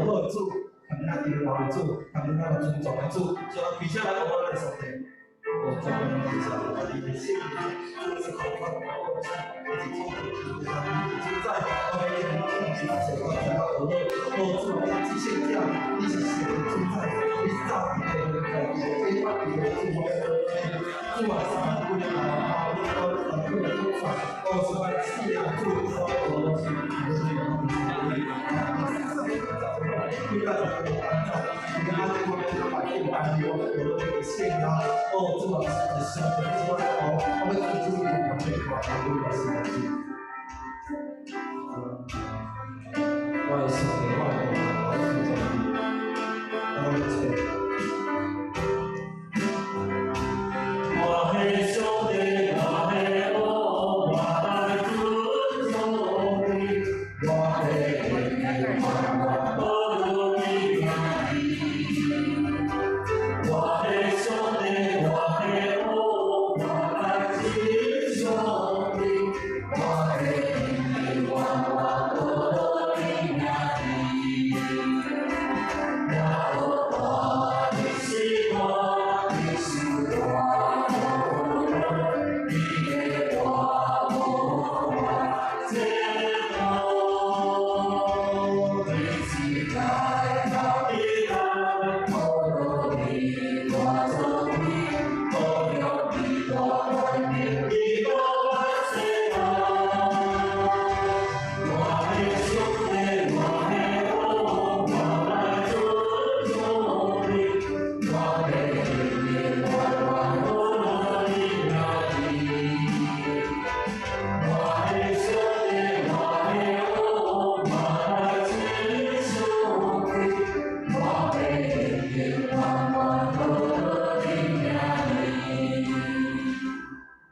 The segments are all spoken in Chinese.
合作，他们那边的合作，他们那边做合作，就要比较来我们的手点。我专门介绍我的一些，就是考察我的以及通过就是他们已经在2020年写过相关合作，或做机械这样一起写的竞赛，一直到非法的做完啥不能拿，不能做啥，或是把企业做好的东西，就是那个。对大家有帮助，你看这个。把电班里我们有了这个线啊，哦，这么小的地方哦，我们注意我们这个我们是的。我是的话，我是这里，然后这。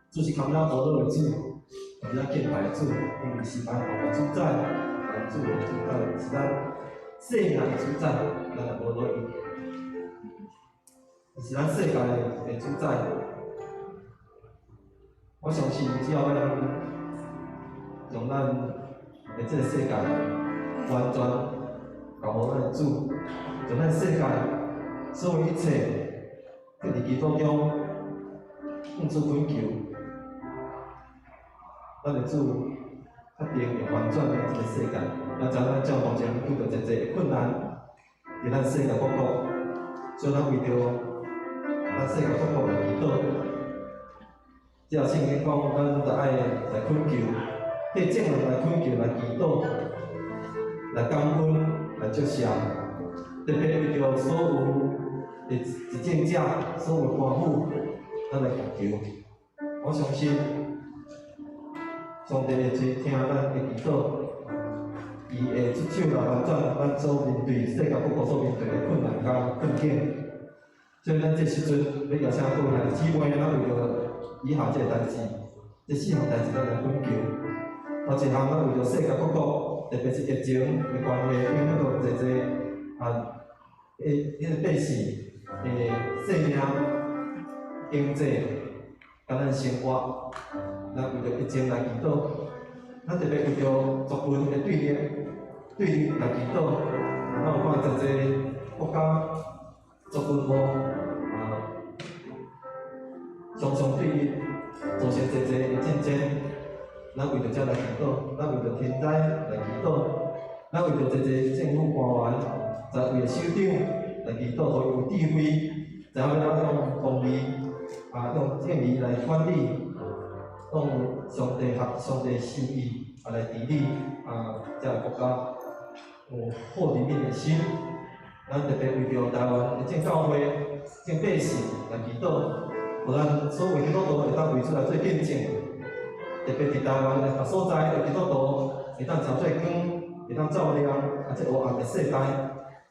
就是看到无落为主，看到敬拜主，因为是咱后主宰，咱主的主宰，是咱世界的主宰，咱无落伊，是咱世界的主宰。我相信只要咱让咱的这个世界完全交予咱的主，让咱世界所有一切，伫基督中付出恳求。咱的主确定会翻转咱这个世界，咱知咱照目前遇到一个困难，伫咱世界各国，所以咱为着咱世界各国来祈祷。只要圣经讲，咱着爱来恳求，替众人来恳求、来祈祷、来感恩、来接受，特别为着所有的执政者、所有官府，咱来祈求。我相信。上帝会听咱的祈祷，伊会出手来翻转咱所面对世界各国所面对的困难甲困境。所以咱这时阵要邀请各位兄弟姊妹，咱为着以下这个代志，这4项代志咱来恳求。头一项，咱为着世界各国，特别是疫情的关系，影响到侪迄个百姓的生命、经济，甲咱生活。咱为着疫情来祈祷，咱特别为着族群的对立来祈祷。咱有看真侪国家族群常常对立，造成真侪的战争。咱为着这来祈祷，咱为着天灾来祈祷，咱为着真侪政府官员，在为着首长来祈祷，互伊有智慧，知影要用公义用正义来管理。用上帝心意来治理这个国家有好人民的心。咱特别为着台湾的正教会、正百姓来祈祷，互咱所有基督徒会当为主来做见证。特别伫台湾的各所在的基督徒会当朝做光，会当照亮这黑暗的世界。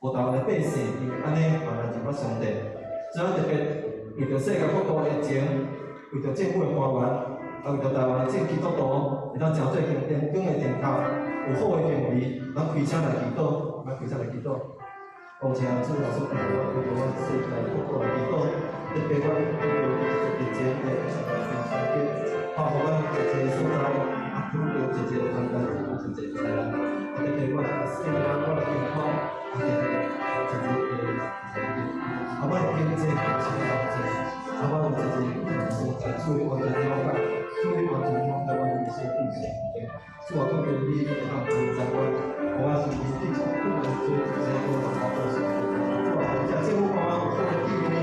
互台湾的百姓因为安尼来敬拜上帝。所以咱特别为着世界各国的疫情，为着政府的官员。为着台湾的正基督徒，会当诚做光的电塔，有好的行为，咱开车来祈祷，咱开车来祈祷。而且主耶稣为着阮世界各国来祈祷，特别阮为着疫情的团结，包括咱一个所在，遇到一个困难，一个灾难，特别阮生命、阮的健康，阿爸的经济是阿爸的所在，所以我们了解。所以我从台湾的一些地形，是我特别利益他们在台湾，我是一地方不能做这些多的好东西，是吧？像政府官员或者地位，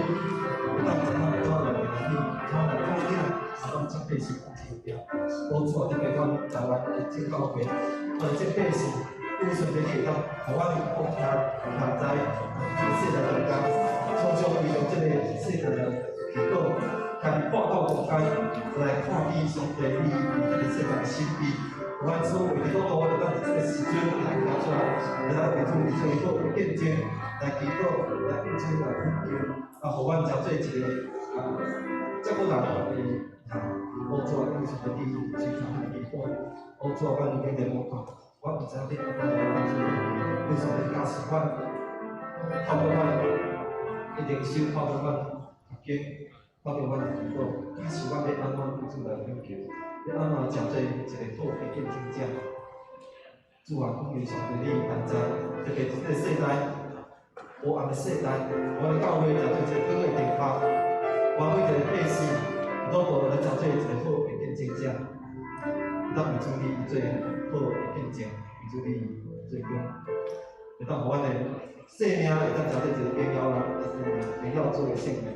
让他们多了能力，他们方面，他们这辈子目标，我做这个阮台湾的正教会，这辈子对有顺便会当，互阮国家同在世代中间，常常利用这个世代的祈祷，向报告国家来看见上帝你这个世界的心意。有咱所为的祷告，咱这个时阵来拿出来，来为主最好的见证，来祈祷，来为主来呼叫，互阮真做一个这个人的好做跟上帝去谈祈祷，好做阮里面的祷告。我唔知你安怎样做，为上帝加持阮，透过阮一定修，透过阮读经，透过阮祈祷，支持阮要安怎为主来呼求。要安怎真做一个好的见证者？主啊，奉献上帝你安在，特别这个世代，黑暗的世代，我的教会真做一个好的地方，我为一个百姓，都无来真做一个好的见证者。咱为主你做好的见证，为主你做工，会当互阮的生命会当真做一个荣耀人，荣耀做的生命。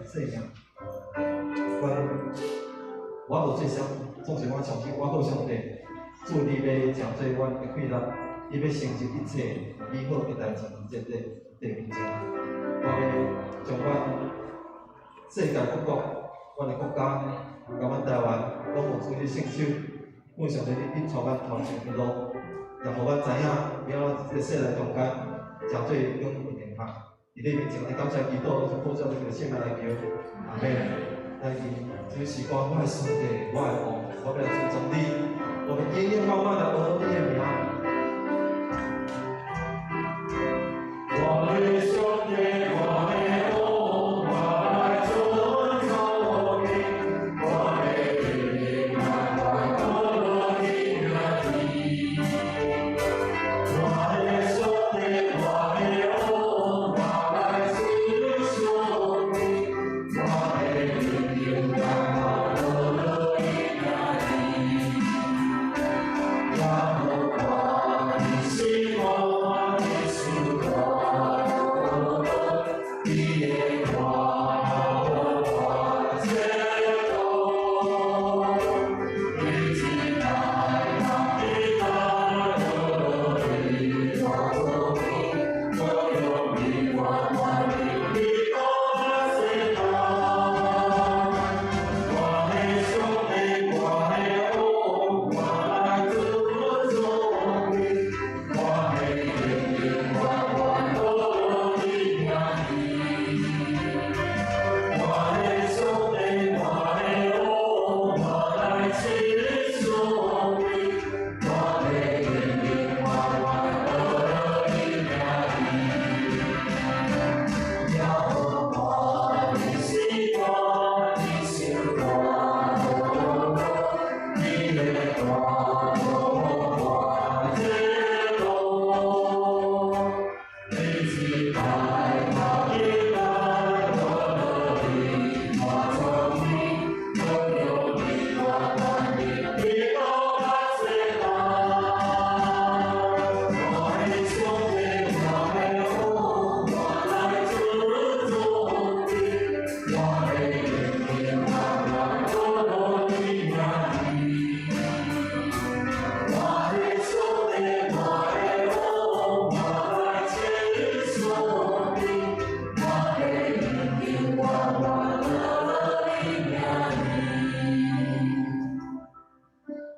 我无最想。总是我相信，我好上帝，主你要常做阮的快乐，你要成就一切美好的代志，在面前。我要将阮世界各国，阮的国家，甲阮台湾，拢有主你圣手，奉上帝你带阮头前的路，也互阮知影，了在世代中间，常做永远的定法。伫你面前，我感谢基督，就奉上这个圣名来求，阿门。但是，这时光，我的上帝，我的王，我要来尊重你，我们永远慢慢的阿你的名。我的上帝，我的王，我来尊重你，我的灵啊，我多你的地。我的上帝，我的王，我来尊重你，我的灵啊。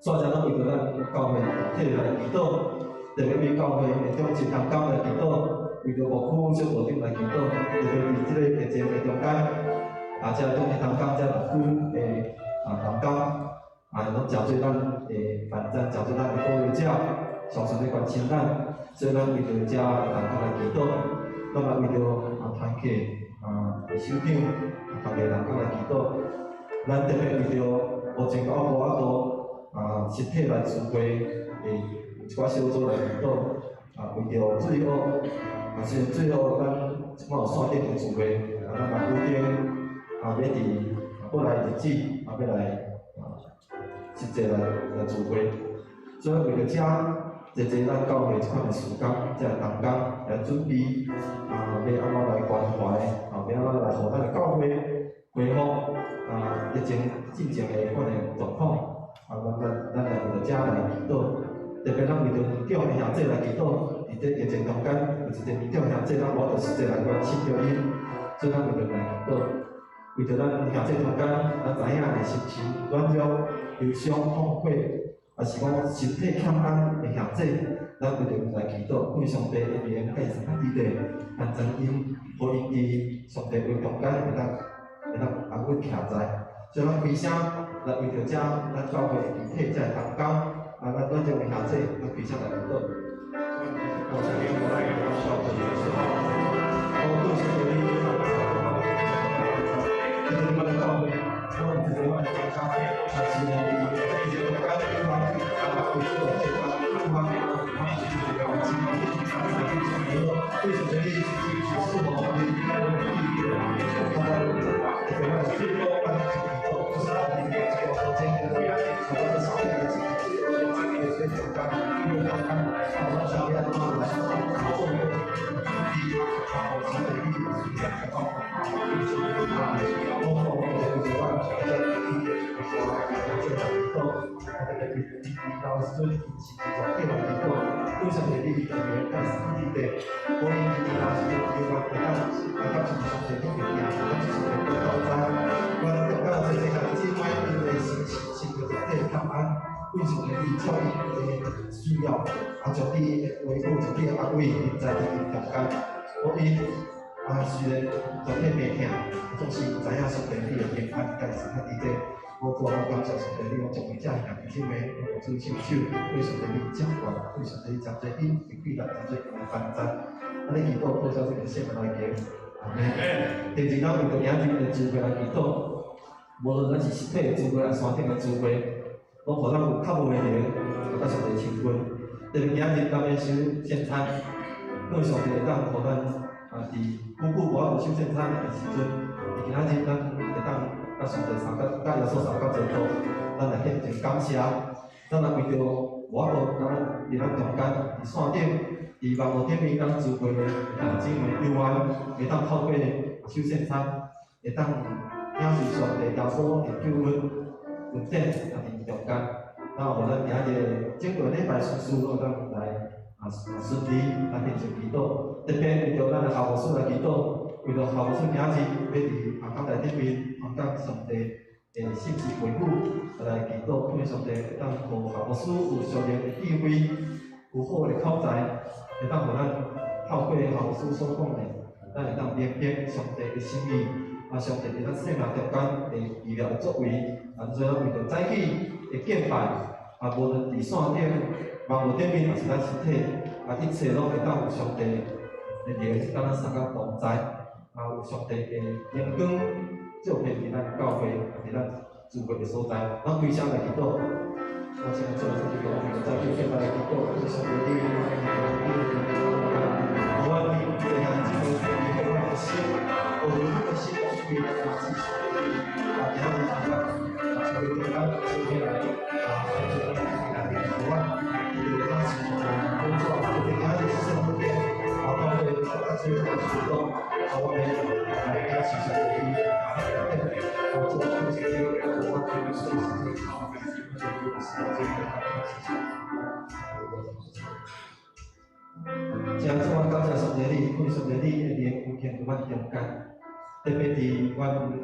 所以咱为着咱教会替来祈祷，特别为教会会中一同工来祈祷，为着牧区小组长来祈祷，特别伫即个疫情的中间，遮中一同工遮牧区的同工，拢真做咱的反正真做咱的保佑者，常常咧关心咱，所以咱为着遮同工来祈祷，咱嘛为着团契首长同个同工来祈祷，咱特别为着目前到无法度。实体来聚会，一寡小组来祈祷，为着最好，是最好咱即摆有线顶的聚会，咱嘛固定要伫过来日子，要来实际来聚会，所以为着遮侪咱教会即款的时间，遮同工来准备，要安怎来关怀，要安怎来互咱的教会恢复疫情进前的款的状况。咱来为着遮来祈祷，特别咱为着长的兄弟来祈祷，伫这疫情中间，有一个民众兄弟，咱我着实际来关心着因，所以咱为着来祈祷，为着咱兄弟中间，咱知影的心情软弱、忧伤、痛苦，也是讲身体欠安的兄弟，咱为着来祈祷，愿上帝一连介绍咱伫地，安全因，互因伫上帝为中间会当安稳徛在。所以咱开声来为着这咱教会集体这同工，咱这位兄弟，咱开声来祈祷。我想要我来给他孝顺的时候，我更是为你们你们的教会，我们这边家乡，是这些同工对方，为这个对方，对方为什么你是否我们应该有意义的？他们这个最多办的就是让你们这个时间的我们的少年的经济，也是同工，因为他们我们下面的话来说，作为我们的利益是比较高的，包括我们的这个外交的利益，这个都到孙是这种对外机构，非常的利益特别在实际的，我们的老师有关的，大家从上面都可以讲，但是从高山，我们到这些境外因为心的对抗安，为什么你教育的需要，将你维护将你安慰在你中间，所以虽然昨天袂听，总是知影上帝你的平安，但是较伫这。我感谢上帝，你我从为这兄弟姐妹，我主亲手，为上帝你掌管，为上帝真侪因，为贵人真侪来帮助。安尼祈祷，多少这个圣来给。第二，咱为着今日的聚会来祈祷，无论咱是实体的聚会，还是山顶的聚会，拢互咱有较无的灵，甲上帝亲近。特别今日咱要收圣餐，向上帝当互咱伫久无法度收圣餐的时阵，今仔日咱会当。甲上帝三甲耶稣三甲做到，咱来献上感谢，咱来为着我度咱伫咱中间伫山顶，伫网络顶面咱聚会的弟兄们有缘，会当透过收圣餐，会当领受上帝耶稣的救恩恩典伫中间，然后咱今日整个礼拜事拢咱来顺利来献上祈祷，特别为着咱的校务室来祈祷。为了校务室今日要伫学校内顶面，讲上帝的信息回复，来祈祷，愿上帝当互校务室有上帝的智慧，有好的口才，会当互咱透过校务室所讲的，咱会当明白上帝的心意，上帝伫咱生命中间的奇妙的作为，所以为着早起的敬拜，无论伫线顶、网络顶面，还是咱实体，一切拢会当有上帝的灵，甲咱三个同在。有上帝的阳光照遍伫咱教会，伫咱聚会的所在，咱开声来祈祷。我现在做这个我们在这边来祈祷，上帝的我们这样子的我们的心，我们的心属于咱自己，这样子所以咱今天来这个我们有当时工作，这个压力是什么的？到会最后启动。我们来开始上的第一我做这些，我完全是自己好，像我感谢上帝你，为上帝你的灵有限伫阮中间，特别伫阮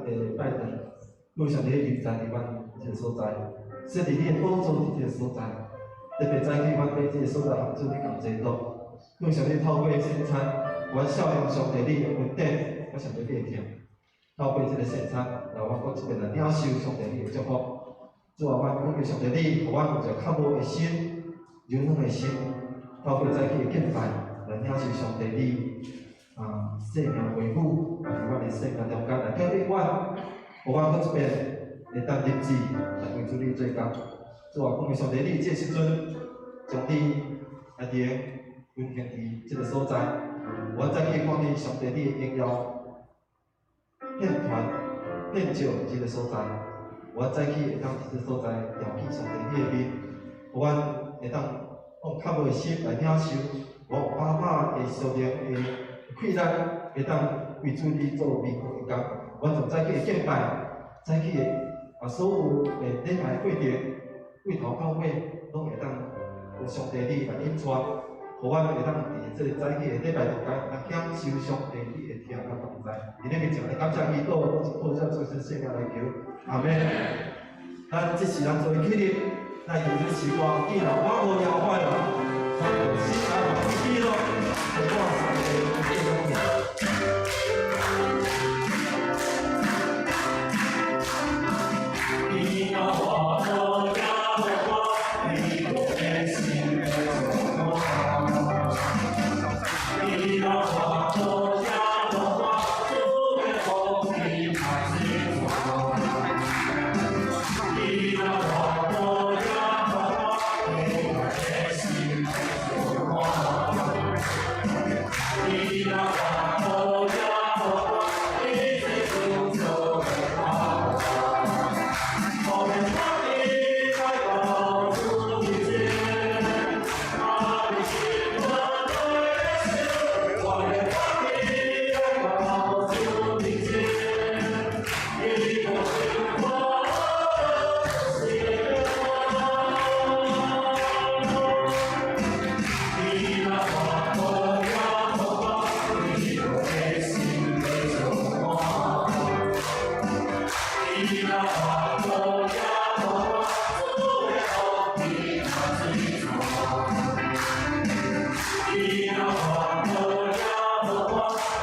的拜堂，为上帝临在伫阮这个所在，说伫你的帮助伫这个所在，特别在去阮对这个所在帮助你共济多，为上帝透过圣餐。我效用上帝你的恩典，我上帝你的听，透过这个圣餐，然后我这边来领受上帝你的祝福。主啊，我感谢上帝你，互我有一个较无的心，柔软的心，透过早起的敬拜来领受上帝你生命回复，伫我的生命中间来叫你我，互我搁这边会当立志来为主你做工。主啊，感谢上帝你这时阵将你来伫运行伫这个所在。我再去看见上帝你的荣耀献团献照这个所在，我再去会当这个所在调起上帝你的面，我会当用较无的心来领受，我有饱饱的属灵的气力，会当为主你做美好的工。我从再去的敬拜，再去的所有的礼拜过程，为头到尾拢会当有上帝你来引带。互互阮会当伫即个早起的礼拜堂间，享受上帝你的听甲同在。伫咧面前，感谢伊祷，我是奉献出身圣灵来求，阿门。咱即时咱做起立，咱用这时光记录我无了快乐，我有心啊，记录，我上帝的恩典。你那话都要我，你我的心的所望。你那话都要我，主的后你还是我。你那话都要我，你我的心的所望。你那话都要我，你是主走的道。我们把你带到主面前，把你心中的耶稣，我们把你带到主面前，一个幸福的时光。你那话都要我，你我的心的所望。你那话都要我，主的后你还是我。你那话都要我，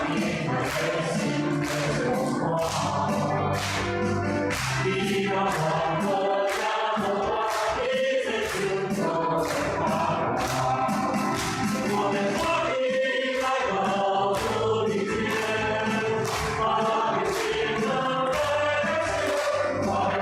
你我的心的所望。你那话都要我，一直主走的道路。我们把你带到主面前，把你心中的耶稣，我们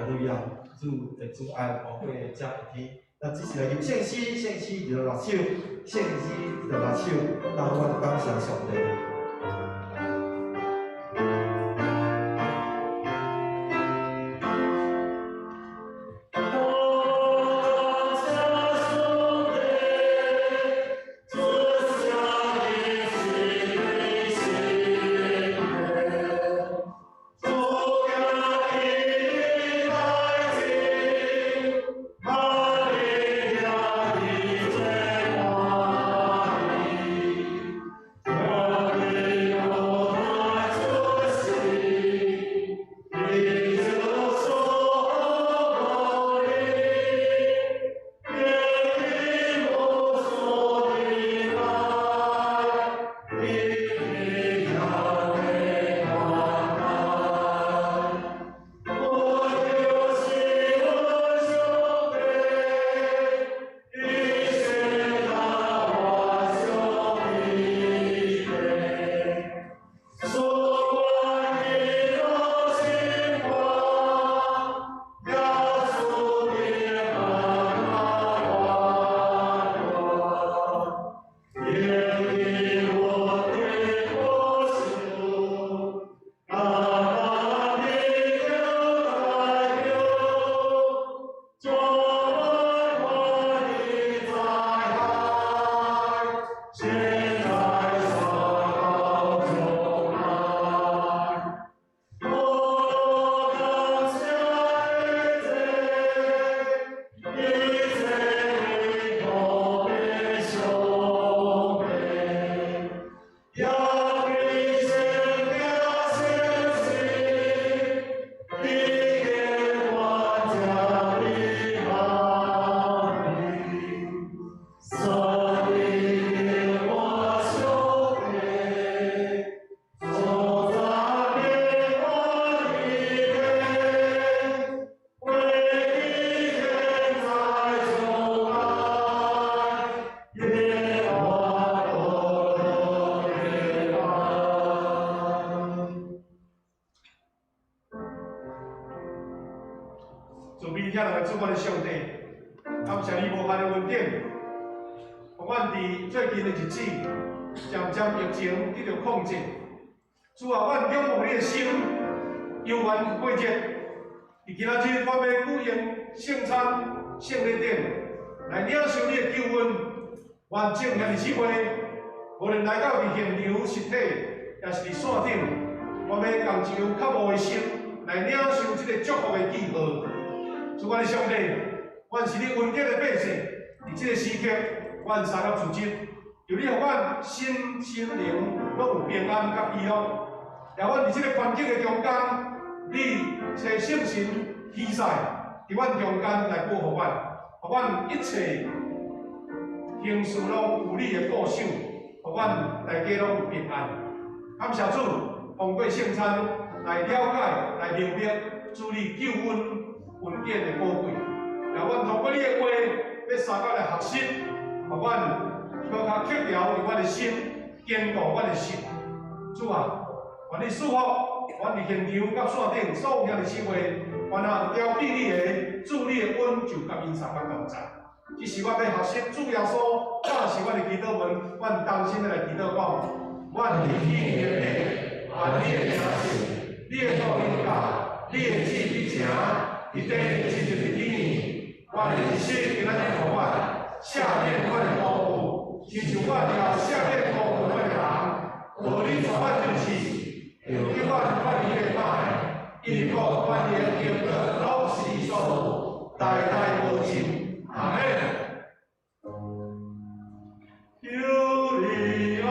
路亚，主爱宝贵的遮天。那只是来叫圣诗，圣诗就六首，圣诗就六首，那我感谢上帝。主我的上帝，感谢你无限的恩典，互阮伫最近的日子，渐渐疫情得到控制。主啊，阮仰望你的心，悠然过节。伫今仔日，我要举行圣餐、圣礼典，来领受你的救恩。完整遐日子会，无论来到伫现场实体，也是伫线顶，我要共一颗较无的心，来领受这个祝福的记号。主我的上帝，阮是你恩典的百姓，伫这个时刻，阮三个自责，由你互阮身心灵拢有平安甲喜乐。也阮伫这个环境的中间，你找圣神披萨伫阮中间来保护阮，互阮一切行事拢有你的保守，互阮大家拢有平安。感谢主，通过圣餐来了解、来明白主你救恩。恩典的宝贵，也阮通过你的话，要三角来学习，互阮搁较刻条伫阮的心，坚固阮的心。主啊，愿你赐福，阮伫现场甲线顶所有兄弟姊妹，愿啊标记你的主你的恩就甲因三角同在。这是阮要学习主耶稣，教是阮的祈祷文，阮当心的来祈祷讲，阮伫天的地，愿你的名是，你的道理教，你的旨意行。一定亲自的经营，我的一些给咱的伙伴，下面我的保护，亲像我了下面保护我的人，和你所办的事，有一万万年来，一个万年有的老习俗，代代无尽。阿门。有你啊！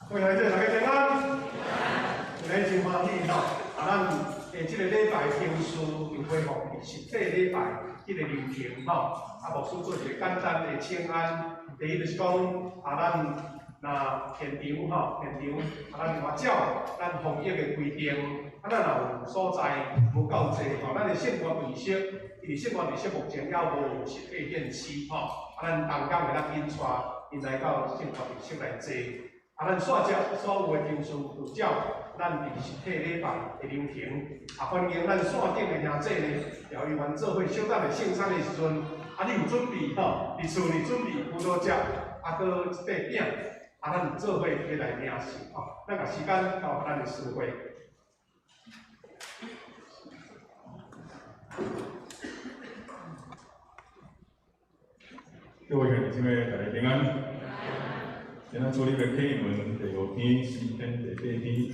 欢迎大家平安，今日真欢喜吼，咱即个礼拜经书又恢复实体礼拜迄个流程吼，牧师做一个简单的请安。第一就是讲咱若现场咱外照咱防疫的规定，咱若有所在无够济吼，咱的圣官仪式，因为圣官仪式目前还无实体现市吼，咱同工会当引带因来到圣官仪式来坐。咱所有的经书有照咱伫实体礼拜的流程，欢迎咱线顶的兄弟呢，调伊员做伙小等的圣餐的时阵，你有准备吼，伫厝里准备辅导者，搁一块饼，咱做伙起来领受吼，咱甲时间到咱的思会。各位弟兄姊妹，大家平安。今仔主日的启文第5篇、诗篇第8篇，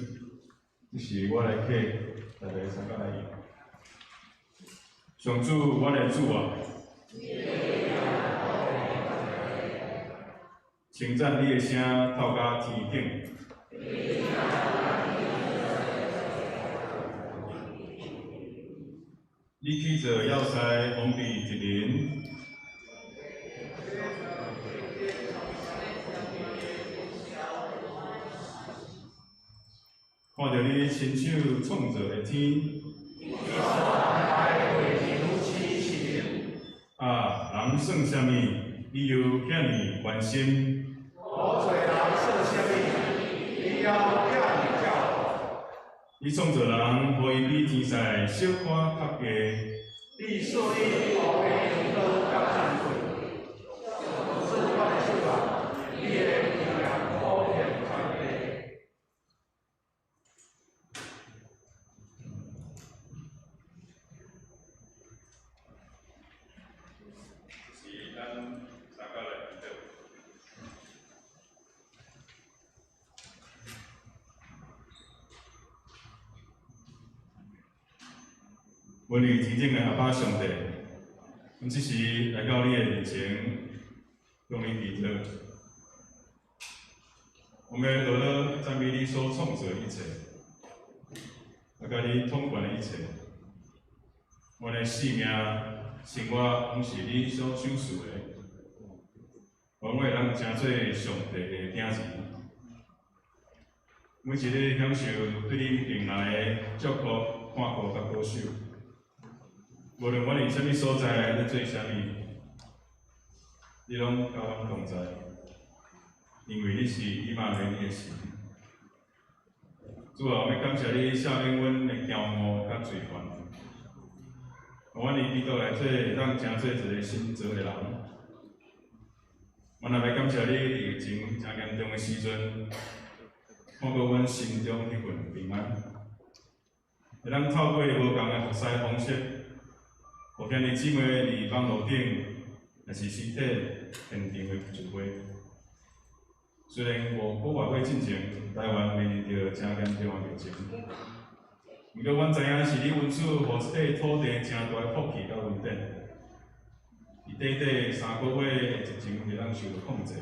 这是我来启，大家参加来用。上主，我的主啊，称赞你的声透甲天顶。你起着要塞封闭一人。看着你亲手创造的天，人算什么？你又遐尼关心？我做人算什么？你要遐尼照顾？你创造人，互伊比天使小可较低。你所以后面都较惭愧。主我的主啊，你的力量普遍全地。是咱参加来祈祷。阮是真正的阿爸上帝，阮只是来到你的面前，向你祈祷。我们多多赞美你所创造的一切，甲你统管的一切。阮的性命、生活，拢是你所赏赐的。阮会当成做上帝的子儿，每一日享受对你平来的祝福、看顾甲保守。无论阮伫什么所在咧做什么，你拢甲阮同在，因为你是以马内利的神。主啊，我要感谢你赦免阮的骄傲甲罪犯，让阮伫基督内做会当成做一个新造的人。阮也要感谢你伫疫情真严重的时阵，看过阮心中迄份平安，会当透过无共的服侍方式。互兄弟姊妹伫网络顶，也是实体现场的聚会。虽然无国外会进前，台湾面临着真严重的疫情，不过阮知影是你允许互这块土地真大的福气甲稳定，伫短短3个月的疫情会当受到控制，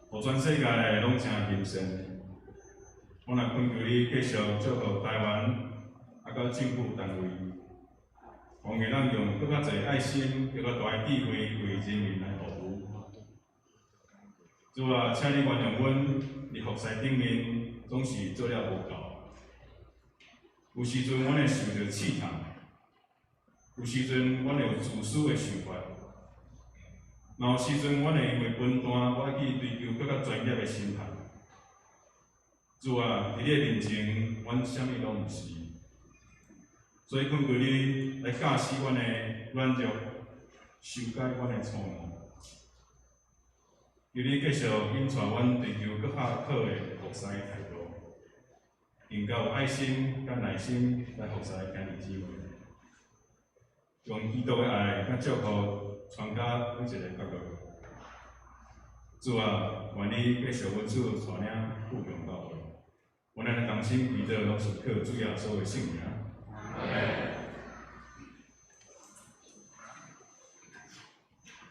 互全世界拢真平顺。我若恳求你继续祝福台湾，甲政府单位。望会咱用更较侪爱心、更较大的智慧为人民来服务。主啊，请你原谅阮伫服侍顶面总是做了无够，有时阵阮会受着试探，有时阵阮会有自私的想法，嘛有时阵阮会因为分担，我爱去追求更较专业的心态。主啊，伫你的面前，阮啥物拢毋是。所以恳求你来教示阮的软弱，修改阮的错误，求你继续引带阮追求更较好的服侍态度，更较有爱心、甲耐心来服侍兄弟姊妹，用基督的爱甲祝福传到每一个角落。主啊，愿你继续稳住带领富强到位，阮咱的同心祈祷拢是靠主耶稣的圣名。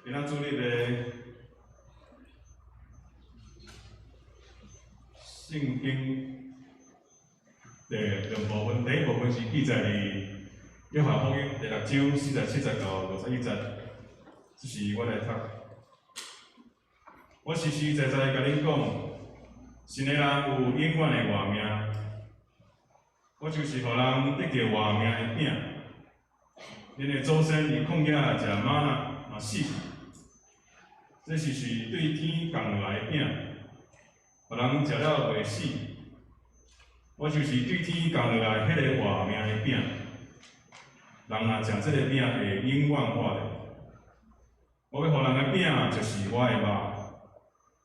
今仔主日的圣经的两部分，第一部分是记载伫约翰福音第6章47节到51节，这是我来读。我实实在在甲恁讲，信的人有永远的活命。我就是互人得到活命的饼。恁的祖先伫旷野食玛纳嘛死，这是对天降落来的饼，互人食了袂死。我就是对天降落来迄个活命的饼，人若食这个饼会永远活着。我要互人的饼就是我的肉，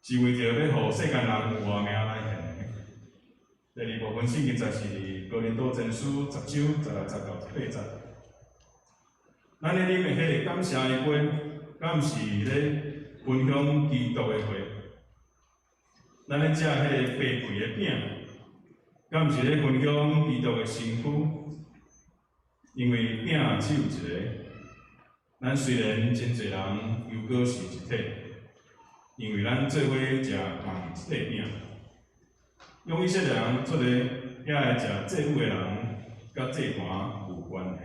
是为着要互世间人有活命来献的。第二部分圣经则是《哥林多前书》10章16节到18节。咱咧啉的迄个感谢的杯，敢毋是咧分享基督的血？咱咧食迄个白贵的饼，敢毋是咧分享基督的身躯？因为饼只有一个，咱虽然真侪人，犹阁是一体，因为咱做伙食同一块饼。用以色列人出嚟，也会食祭物的人，甲祭坛有关系。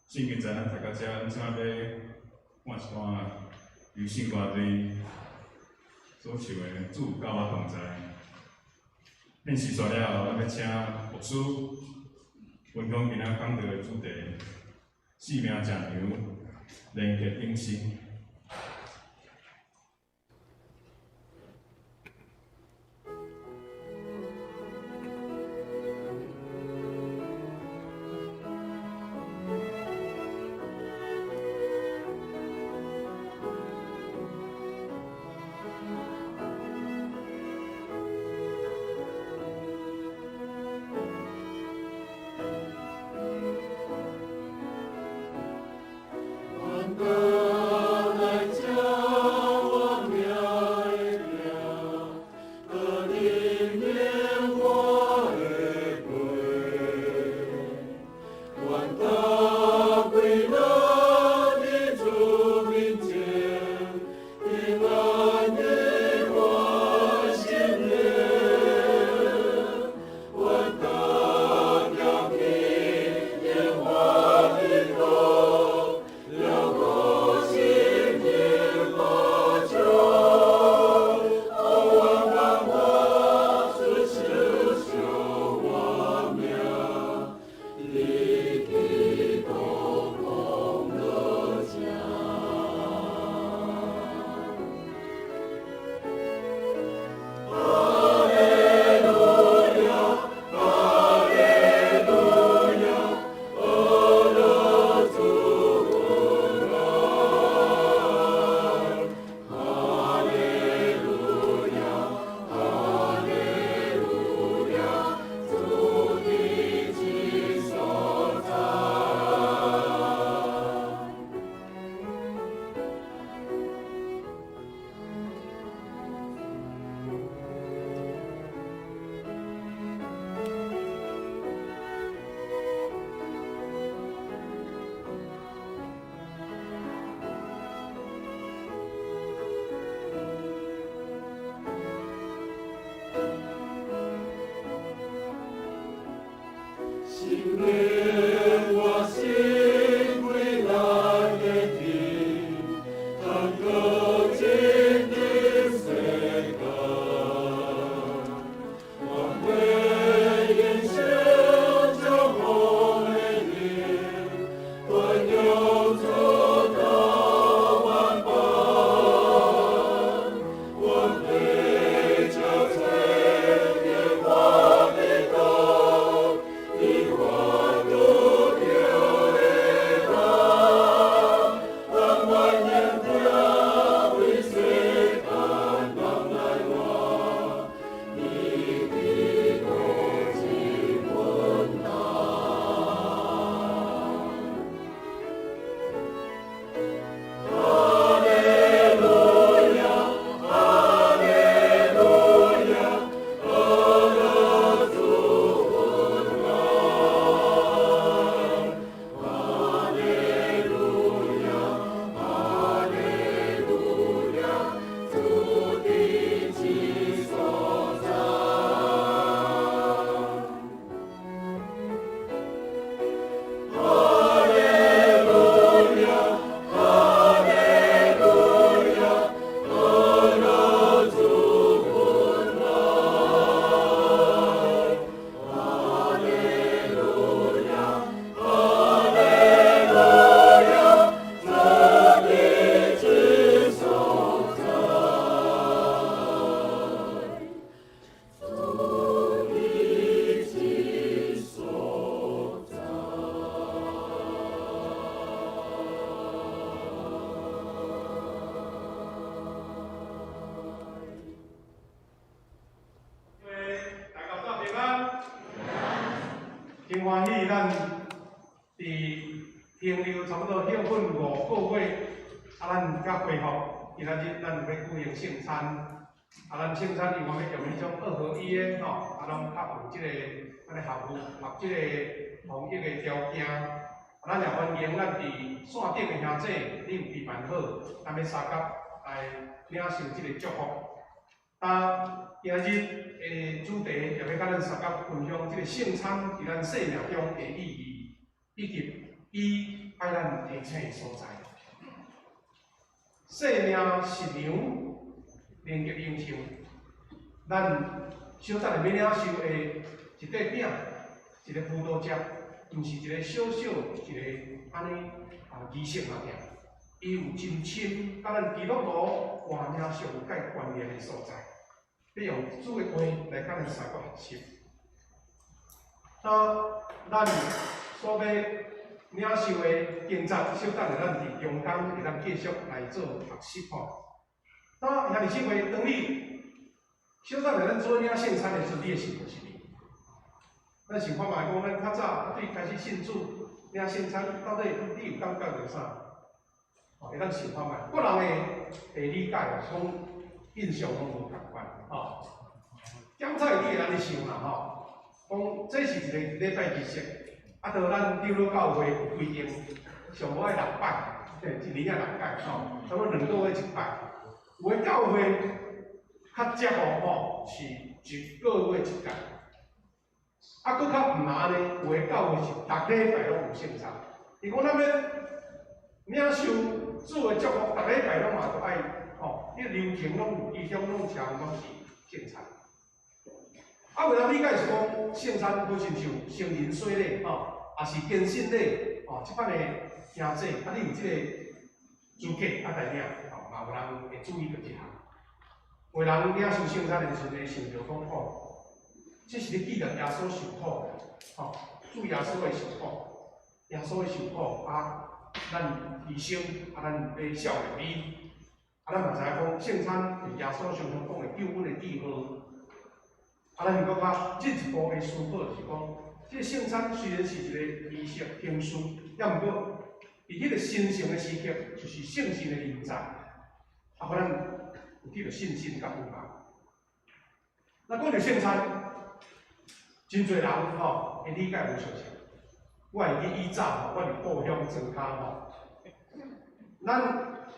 圣经在咱读到遮，咱请要看一段流行歌队所唱的《主甲我同在》。献诗煞了后，咱要请牧师分享今仔讲道的主题：生命正常，连结永生。Amen. 真欢喜，咱伫停留差不多休困5个月，咱才恢复。今仔日咱要举行圣餐，咱圣餐另外要用迄种2合1的吼，拢较有即个合即个防疫的条件。咱也欢迎咱伫线顶的兄弟，你有备办好，咱要三角来领受即个祝福。今仔日的主题也要甲咱三角分享即个圣餐伫咱生命中的意义，以及伊爱咱提醒的所在。生命是粮，连结英雄。咱小等下要领受的一块饼，一个葡萄汁。毋是一个小小一个安尼仪式物件，伊有真深，甲咱基督徒活命上有介关联的所在。要用主的话来甲咱三个学习。咱所要领受的经节，小等下咱伫中间会当继续来做学习吼。兄弟姊妹，当你小等下咱做领圣餐的时候，你的心是啥？咱想看卖讲，咱较早对开始信主领圣餐，到底你有感觉着啥？会当想看卖，个人会理解，讲印象拢无共款，吼。检菜你会安尼想啦，吼，讲这是一个礼拜仪式，啊，到咱长老教会有规定，上无爱6摆，一年啊6摆，吼，差不多2个月1摆。有的教会较接乎吼，是1个月1届。佫较毋安尼，有的教会是逐礼拜拢有圣餐。伊讲咱要领受主的祝福，逐礼拜拢嘛都爱吼，迄流程拢有，其中拢常拢是圣餐。有人理解是讲圣餐本身就成人洗礼吼，也是坚信礼吼，即款的兄弟，你有即个资格来领吼，嘛有人会注意到即项。有人领受圣餐的时阵，会想着讲吼。这是咧记录耶稣受苦，吼，主耶稣的受苦，耶稣的受苦咱牺牲，咱要效法伊，咱嘛知影讲圣餐是耶稣常常讲的救恩的记号，咱是搁较进一步的思考，就是讲，这个圣餐虽然是一个仪式形式，也毋过，伫迄个神圣的时刻，就是圣神的临在，互咱有迄个信心甲有望。那讲到圣餐。真侪人吼会理解无相像，我会记以早吼，我伫故乡庄脚吼，咱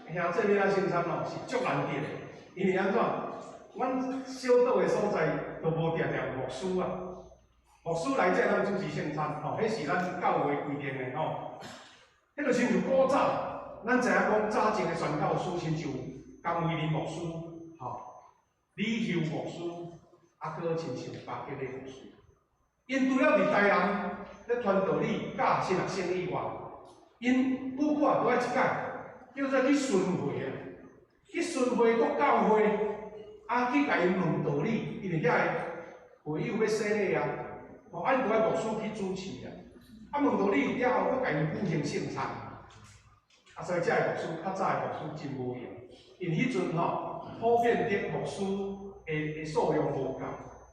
兄弟领圣餐吼是足难得的，因为安怎？阮小岛的所在都无定定牧师啊，牧师来这咱主持圣餐吼，迄是咱教会规定的吼。迄就亲像古早，咱知影讲早前的宣教师，亲像江威林牧师吼，李秀牧师，搁亲像巴吉的牧师。因除了伫台南咧传道理、教新学生以外，因久久啊拄爱一届，叫做去巡会啊，去巡会各教会，去甲因问道理，因为遐个会友要洗礼啊，因拄爱牧师去主持啊，问道理了后，搁甲因举行圣餐，所以遮个牧师较早个牧师真无用，因迄阵吼普遍的牧师的数量无够。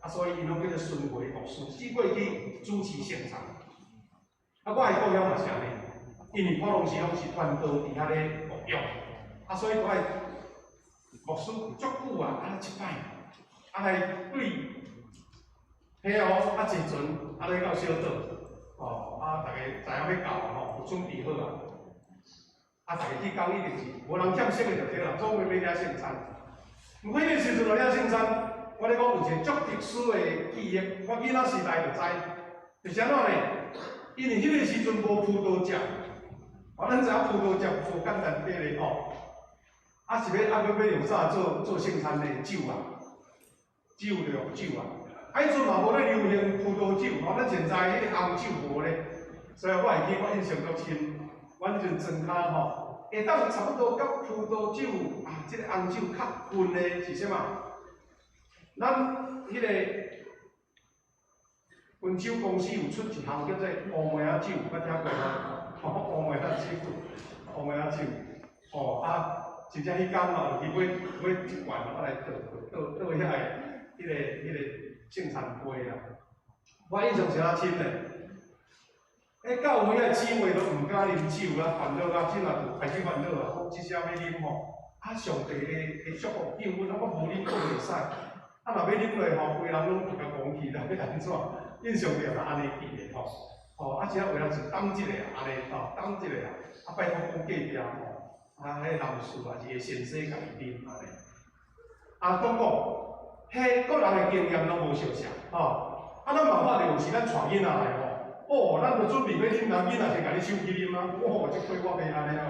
所以伊拢叫做巡回牧师，只过去主持圣餐。我的故乡嘛是安尼，因为普隆时拢是传道伫遐咧牧养，所以都爱牧师足久啊，一摆，来对，迄坐船，来到小岛，大家知影要到啊有准备好大家去到一定是无人欠圣的就对啦，总要领圣餐。毋过迄个时阵就领圣餐。我咧讲有一个足特殊的记忆，我囡仔时代就知，就是安怎呢？因为迄个时阵无葡萄汁，咱知影葡萄汁无简单块咧吼，是要用啥做圣餐的酒啊，酒着用酒啊，迄阵嘛无咧流行葡萄酒，咱现在迄个红酒无咧，所以我会记我印象足深，阮迄阵庄脚吼，下当差不多甲葡萄酒即个红酒较近的是啥物？咱迄个温酒公司有出一项叫做乌梅仔酒，捌听过无？乌梅仔酒，乌梅仔酒，真正迄天就去买一罐，来倒遐个迄个圣餐杯啦。我印象是较深嘞，教会啊姊妹都毋敢啉酒啊，烦恼啊，即若开始烦恼啊，讲即声要啉吼，上帝的祝福救阮，我无啉都袂使。若要啉落吼，规人拢就甲讲去啦，要安怎？印象着若安尼记的吼，只为了是当一个安尼当一个拜托讲隔壁吼，迄个男士啊，是个先生甲伊啉安尼。讲迄个人的经验拢无相像咱办法就有时咱带囡仔来咱就准备要啉，囡仔先甲你手机啉啊，即块我袂安尼好，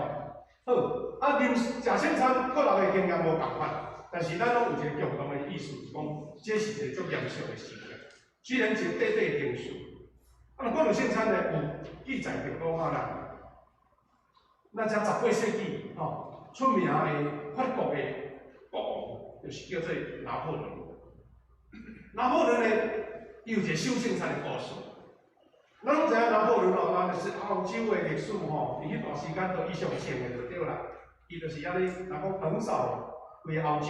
啉食圣餐，个人的经验无共款，但是咱拢有一个共同的意思，是讲这是一个足严肃的事情。虽然是短短的定数，讲到圣餐呢，有记载着讲咱遮18世纪出名的法国的国王，就是叫做拿破仑。拿破仑呢，伊有一个守圣餐的故事。咱拢知影拿破仑就是欧洲的历史伫迄段时间都以上前的就对啦。伊就是安尼，若讲横扫规个欧洲，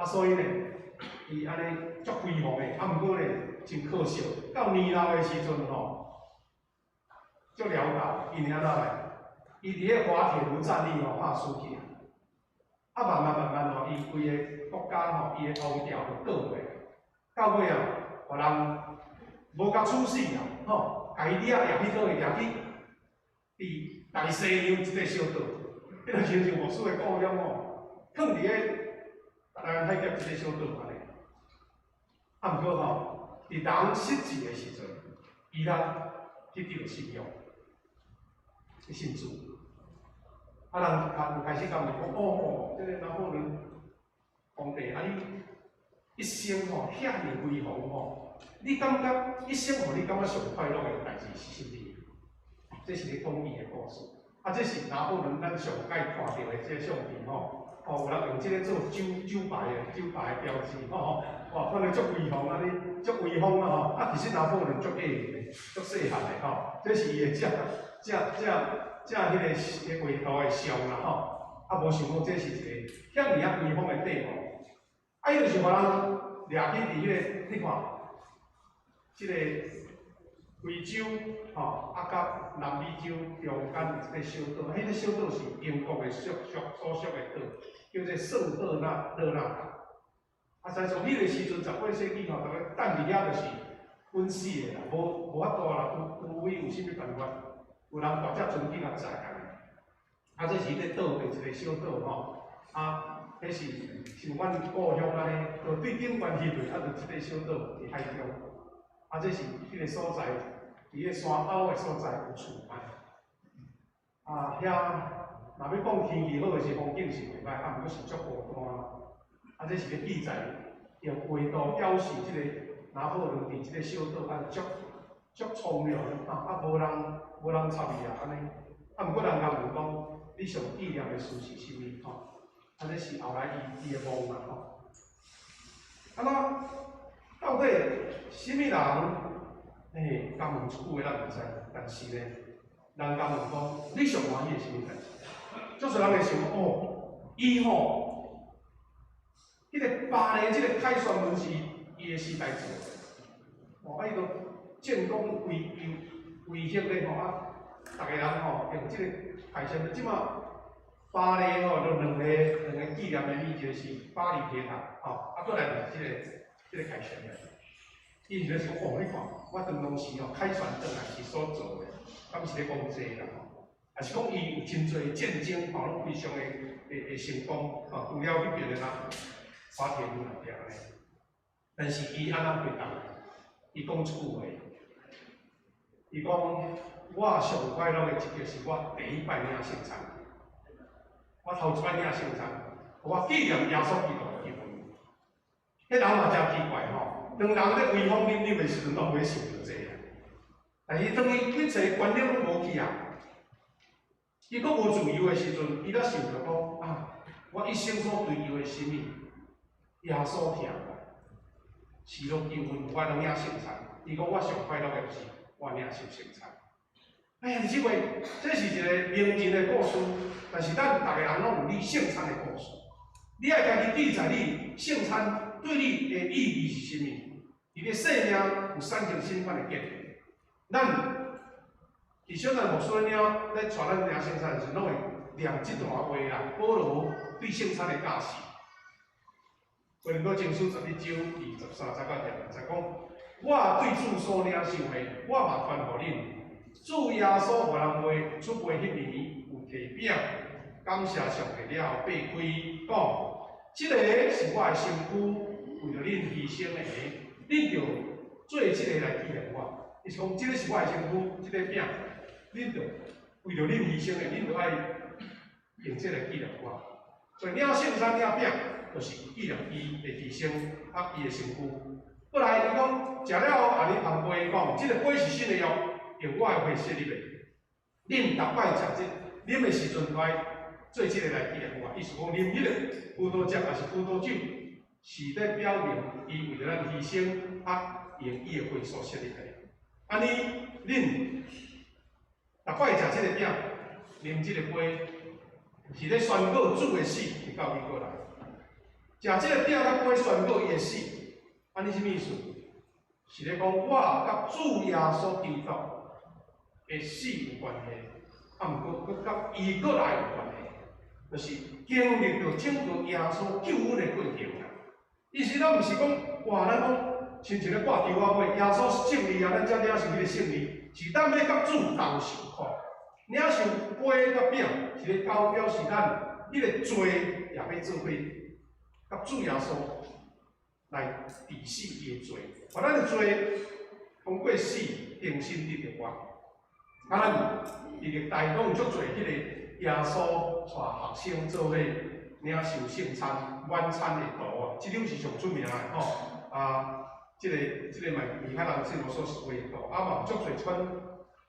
所以呢，伊安尼足辉煌的。毋过呢，真可惜，到年老的时阵足潦倒，因安怎来？伊伫个滑铁卢战役怕输去慢慢伊规个国家伊个王朝就倒落来，到尾互人无甲处死啦，甲伊掠去倒去，掠去伫大西洋一个小岛，迄个亲像历史的故乡囥伫个台湾海峡一个小岛安尼。毋过伫人失志的时阵，伊人去着信仰，去信主。人就开始讲讲，这个拿破仑皇帝你一生遐尔辉煌你感觉一生你感觉上快乐的代志是甚物？这是咧讲伊的故事。这是拿破仑咱上届看到的这个相片有人用这个做酒牌的标志看到足威风足威风其实拿破仑足矮的，足细汉的这是伊的迄个画图的像啦无想到这是一个遐尔威风的帝王。伊就是互人掠去伫迄个你看，即个非洲甲南美洲中间一个小岛，迄个小岛是英国的所属的岛，叫做圣赫勒纳岛。在从迄个时阵18世纪大家等伫遐就是稳死的啦，无法度啦，除非有啥物办法，有人大只船去甲载这是迄个岛的一个小岛迄是像阮故乡安尼，就对顶关翕落，就一个小岛伫海中。这是迄个所在，伫个山凹的所在有厝遐若要讲天气好的是风景是袂歹，毋过是足孤单。这是咧记载，用画图表示即个拿破仑伫即个小岛足苍凉无人插伊安尼。毋过人家问讲，你上纪念的事是啥物这是后来伊的梦啦到底什么人敢问一句话咱毋知，但是呢，人敢问讲你上欢喜的什么代志？足侪人会想伊迄个巴黎即个凯旋门是伊的时代做的，伊都建功维兴咧逐个人用即个凯旋门，即马。巴黎就两个纪念的秘诀是巴黎铁塔过来就是即个凯旋门。伊就是讲你看，我当时凯旋转来是所做的，敢是咧讲这啦还是讲伊有真侪战争拢非常的成功除了迄边的滑铁卢那边咧，但是伊安怎回答？伊讲一句话，伊讲我上快乐的一个是我第一摆领圣餐。我头一摆领圣餐，我纪念耶稣基督的结婚。迄人嘛真奇怪当人咧威风凛凛的时阵，拢袂想到这个。但是当伊一切观念拢无去伊阁无自由的时阵，伊才想着讲我一生所追求的什么？耶稣疼我，是咯结婚，我拢领圣餐。伊讲我上快乐的是我领受圣餐。即话这是一个名人的故事。但是咱逐个人拢有你圣餐的故事，你爱家己记在你圣餐对你的意义是啥物？你的生命有产生什款的结果？咱伫小咱牧师领咧传咱领圣餐时，拢会念即段话啦。保罗对圣餐的教示。哥林多前书11章第13、19节，就讲：我对主所领受的，我嘛传互恁。主耶稣无人话出杯迄年有摕饼，感谢上帝了后，擘开讲：即个是我的身躯，为着恁牺牲的，恁着做即个来纪念我。伊是讲，即个是我的身躯，即个饼，恁着为着恁牺牲的，恁着爱用即个纪念我。所以领圣餐领饼，就是纪念伊的牺牲，伊的身躯。后来伊讲，食了后，安尼捧杯讲，即个杯是新的约，用我的血洗入的。恁逐摆食即啉的时阵，来做即个来纪念我。意思讲，啉迄个葡萄汁还是葡萄酒，是咧表明伊为着咱牺牲，用伊的血所洗入的。安尼，恁逐摆食即个饼，啉即个杯，是咧宣告主的死是到伊过来。食即个饼甲杯宣告伊的死，安尼什么意思？是咧讲我甲主耶稣基督的死有关系，毋过甲伊过来有关系，就是经历着整个耶稣救恩的过程啊。意思咱毋是讲哇，咱讲亲像咧挂猪仔尾，耶稣是胜利啊，咱才领受迄个胜利，是咱要甲主同受苦，领受杯甲饼，是咧表示咱迄个罪也要做伙，甲主耶稣来治死伊的罪，把咱的罪通过死定心得着我。啊，咱伫历代拢有足侪迄个耶稣带学生做伙领受圣餐、晚餐的图啊，即张是上出名的吼。即个嘛，其他人是无所画的图，嘛足侪款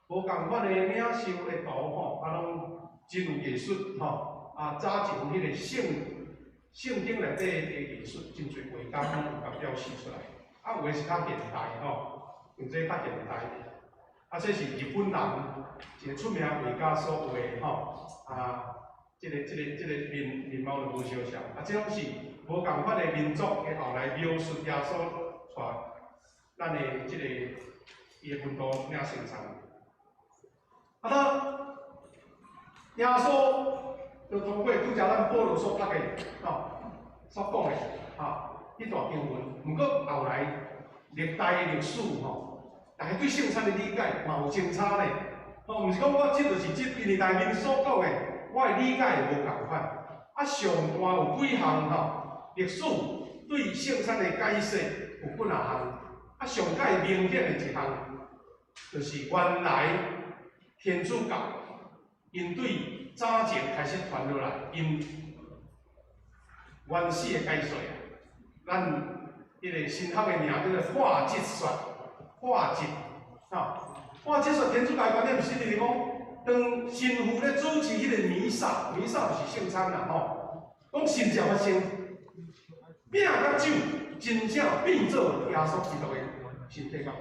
无共款的领受的图吼，拢真有艺术吼。早前迄个圣经内底的艺术真侪画家拢有甲表示出来，有诶是较现代吼，有这较现代。这是日本人一个出名画家所画的吼，这个面貌就无相像，这种是无共款的民族的后来描述耶稣带咱的这个伊的文图领圣餐。耶稣就通过拄则咱保罗所读的所讲的迄段经文，毋过后来历代的历史大家对圣餐的理解嘛有相差咧，毋是讲我即就是即因为内面所讲的，我的理解会无共款。上大有几项历史对圣餐的解释有几项，上界明显的一项，就是原来天主教因对早前开始传落来，因原始的解说咱迄个新学的名叫做化质说。化质，化质说天主教观念是就是讲，当神父咧主持迄个弥撒，弥撒就是圣餐啦讲神迹发生，饼甲酒真正变做耶稣基督的身体甲血，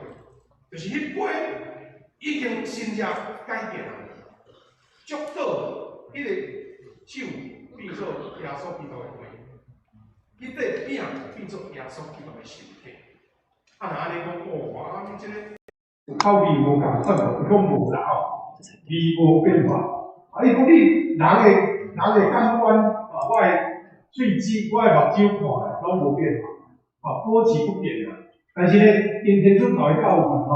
就是迄杯已经神迹改变啦，足到迄个酒变做耶稣基督的血，迄块饼变做耶稣基督的身体。若安尼讲，哇！你即个口味无共款，讲无啦味无变化。伊讲你人的感官我的喙齿、我的目睭看咧，拢无变化，保持不变啦。但是咧，因天主教的教训是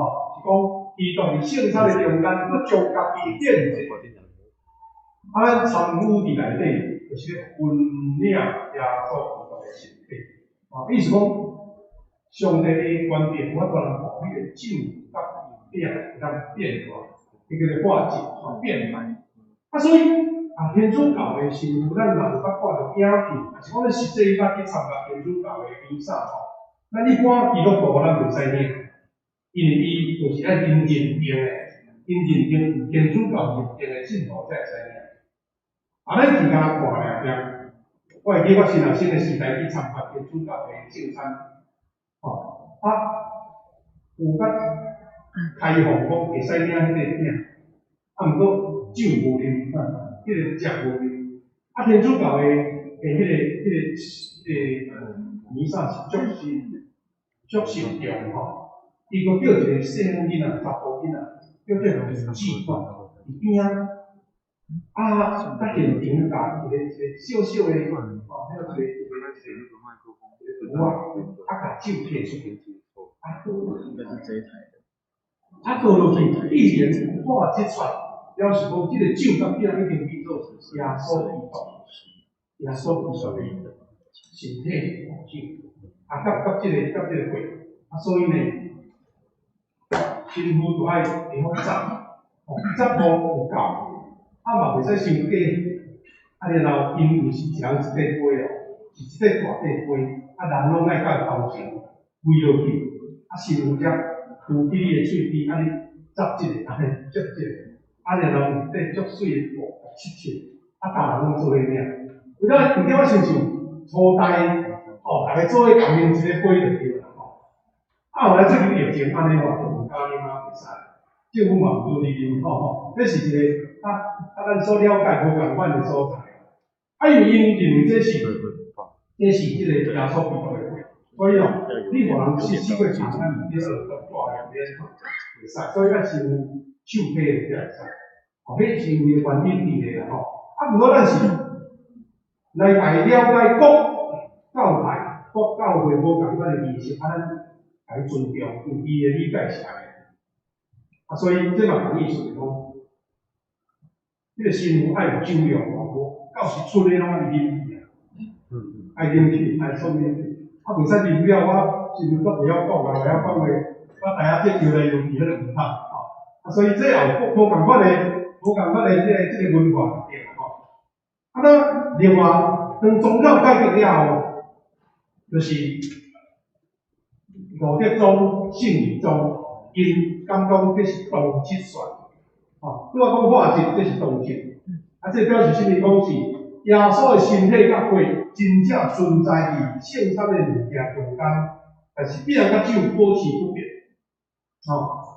讲，伊当伫圣餐的中间，佮将家己献祭，咱参与伫内底，就是咧分领耶稣基督的身体。意思讲。上帝的观点，我可能把迄个酒甲饼当变化，迄个化质变卖。所以天主教的神父，咱若有捌看到影片，还是讲咱实际捌去参加天主教的弥撒咱一般基督徒咱袂使领，因为伊就是爱因认定的，因认定天主教认定的信徒才会使领。咱自家看咧，我会记我新学生的时代去参加天主教的圣餐。有甲开放讲会使领迄个饼，毋过酒无啉，迄个食无啉。天主教的迄个弥撒是足慎重伊阁叫一个细囡仔、查甫囡仔，叫做祭管。伫边啊，啊现场甲一个小小的迄个一个图甲酒摕出去，应该是这一台的。倒落去，一连画即串，表示讲即个酒甲边已经变做耶稣基督，耶稣基督的身体酒，甲即个会，所以呢，新妇就爱会晓zap无有够，嘛袂使伤假，然后因为是一人一块杯哦，是一块大块杯，人拢爱甲头前围落去，新妇才扶起你的喙边，你zap即个，啜即个，然后底足水的布切，大人拢做伙领。有当我想想，初代大家做伙共用一个杯就对啦后来最近疫情安尼话，都唔教你嘛袂使，政府嘛唔做利用这是一个咱所了解无共款的所在。因为认为这是即个耶稣基督的会，所以你无人去四过场，咱唔接受大量袂使，所以咱是有手批的才会使。迄是因为原因伫咧啦毋过咱是来家了解各教派、各教会无共款的仪式，咱来尊重，因伊的理解是安尼。所以这嘛讲意思是讲，个新妇爱有酒量，到时出的拢爱啉去爱啉去，爱冲啉去。袂使啉了，我是毋煞袂晓讲啊，袂晓讲话，我大家这游来游去，迄个唔通所以这也无共款的，即个文化对那另外，当宗教改革了后，就是五德宗、信义宗，因感觉这是同质算，你话讲化质，这是同质，这表示什么？讲是耶稣的身体甲血真正存在于圣餐的物件中间，但是饼甲酒保持不变，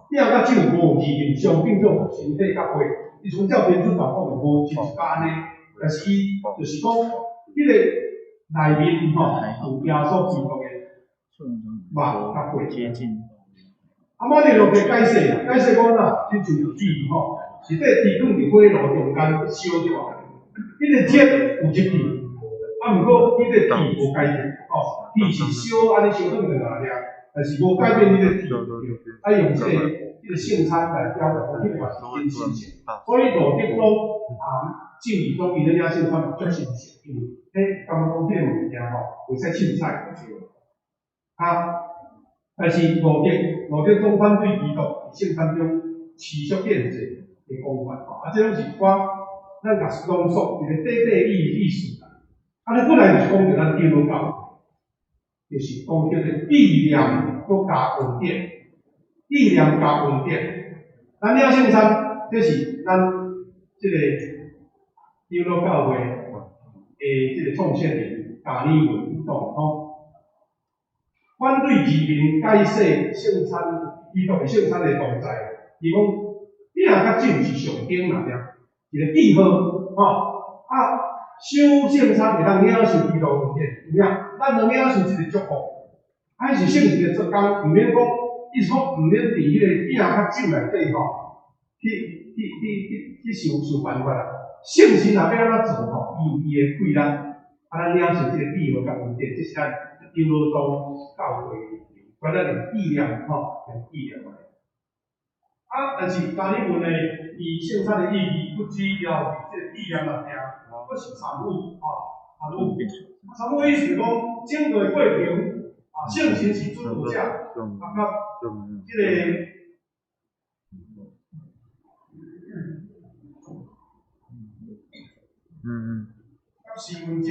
饼甲酒无异定，相并做身体甲血，伊从照编出来讲就无是一般呢，但是伊就是讲，迄个内面有耶稣基督的肉甲血接近。马尼落去解释讲啦，亲像猪是块猪放伫火炉中间烧就好，迄个铁有入去，毋过迄个猪无改变，猪是烧安尼烧放在哪里，但是无改变迄个猪，用这个圣餐来表达讲，迄个是真神圣。所以路德宗信义宗伊咧领圣餐足神圣，因为感觉讲迄个物件袂使凊彩。但是路德宗反对基督伫圣餐中持续限制的讲法，这拢是咱甲浓缩一个短意思啦。你本来就是讲着咱基督教，就是讲叫做意念搁加稳定，意念加稳定。咱领圣餐，这是咱这个基督教会这个创始人加尔文讲反对移民解释圣餐，基督的圣餐的同在，伊讲饼甲酒是上顶啦，一个记号守圣餐会当领受基督恩典，有影？咱能领受一个祝福，还是圣一个做工，毋免讲，意思讲毋免伫迄个饼甲酒内底去想办法啦。圣神若要安怎做伊会贵咱，咱领受即个记号甲恩典，这是咱基督宗教会关咱的意念用意念但是加尔文呢，伊圣餐的意义不只要即个意念来听，佫是参悟参悟意思讲整个过程圣神是主导者，甲即个甲施恩者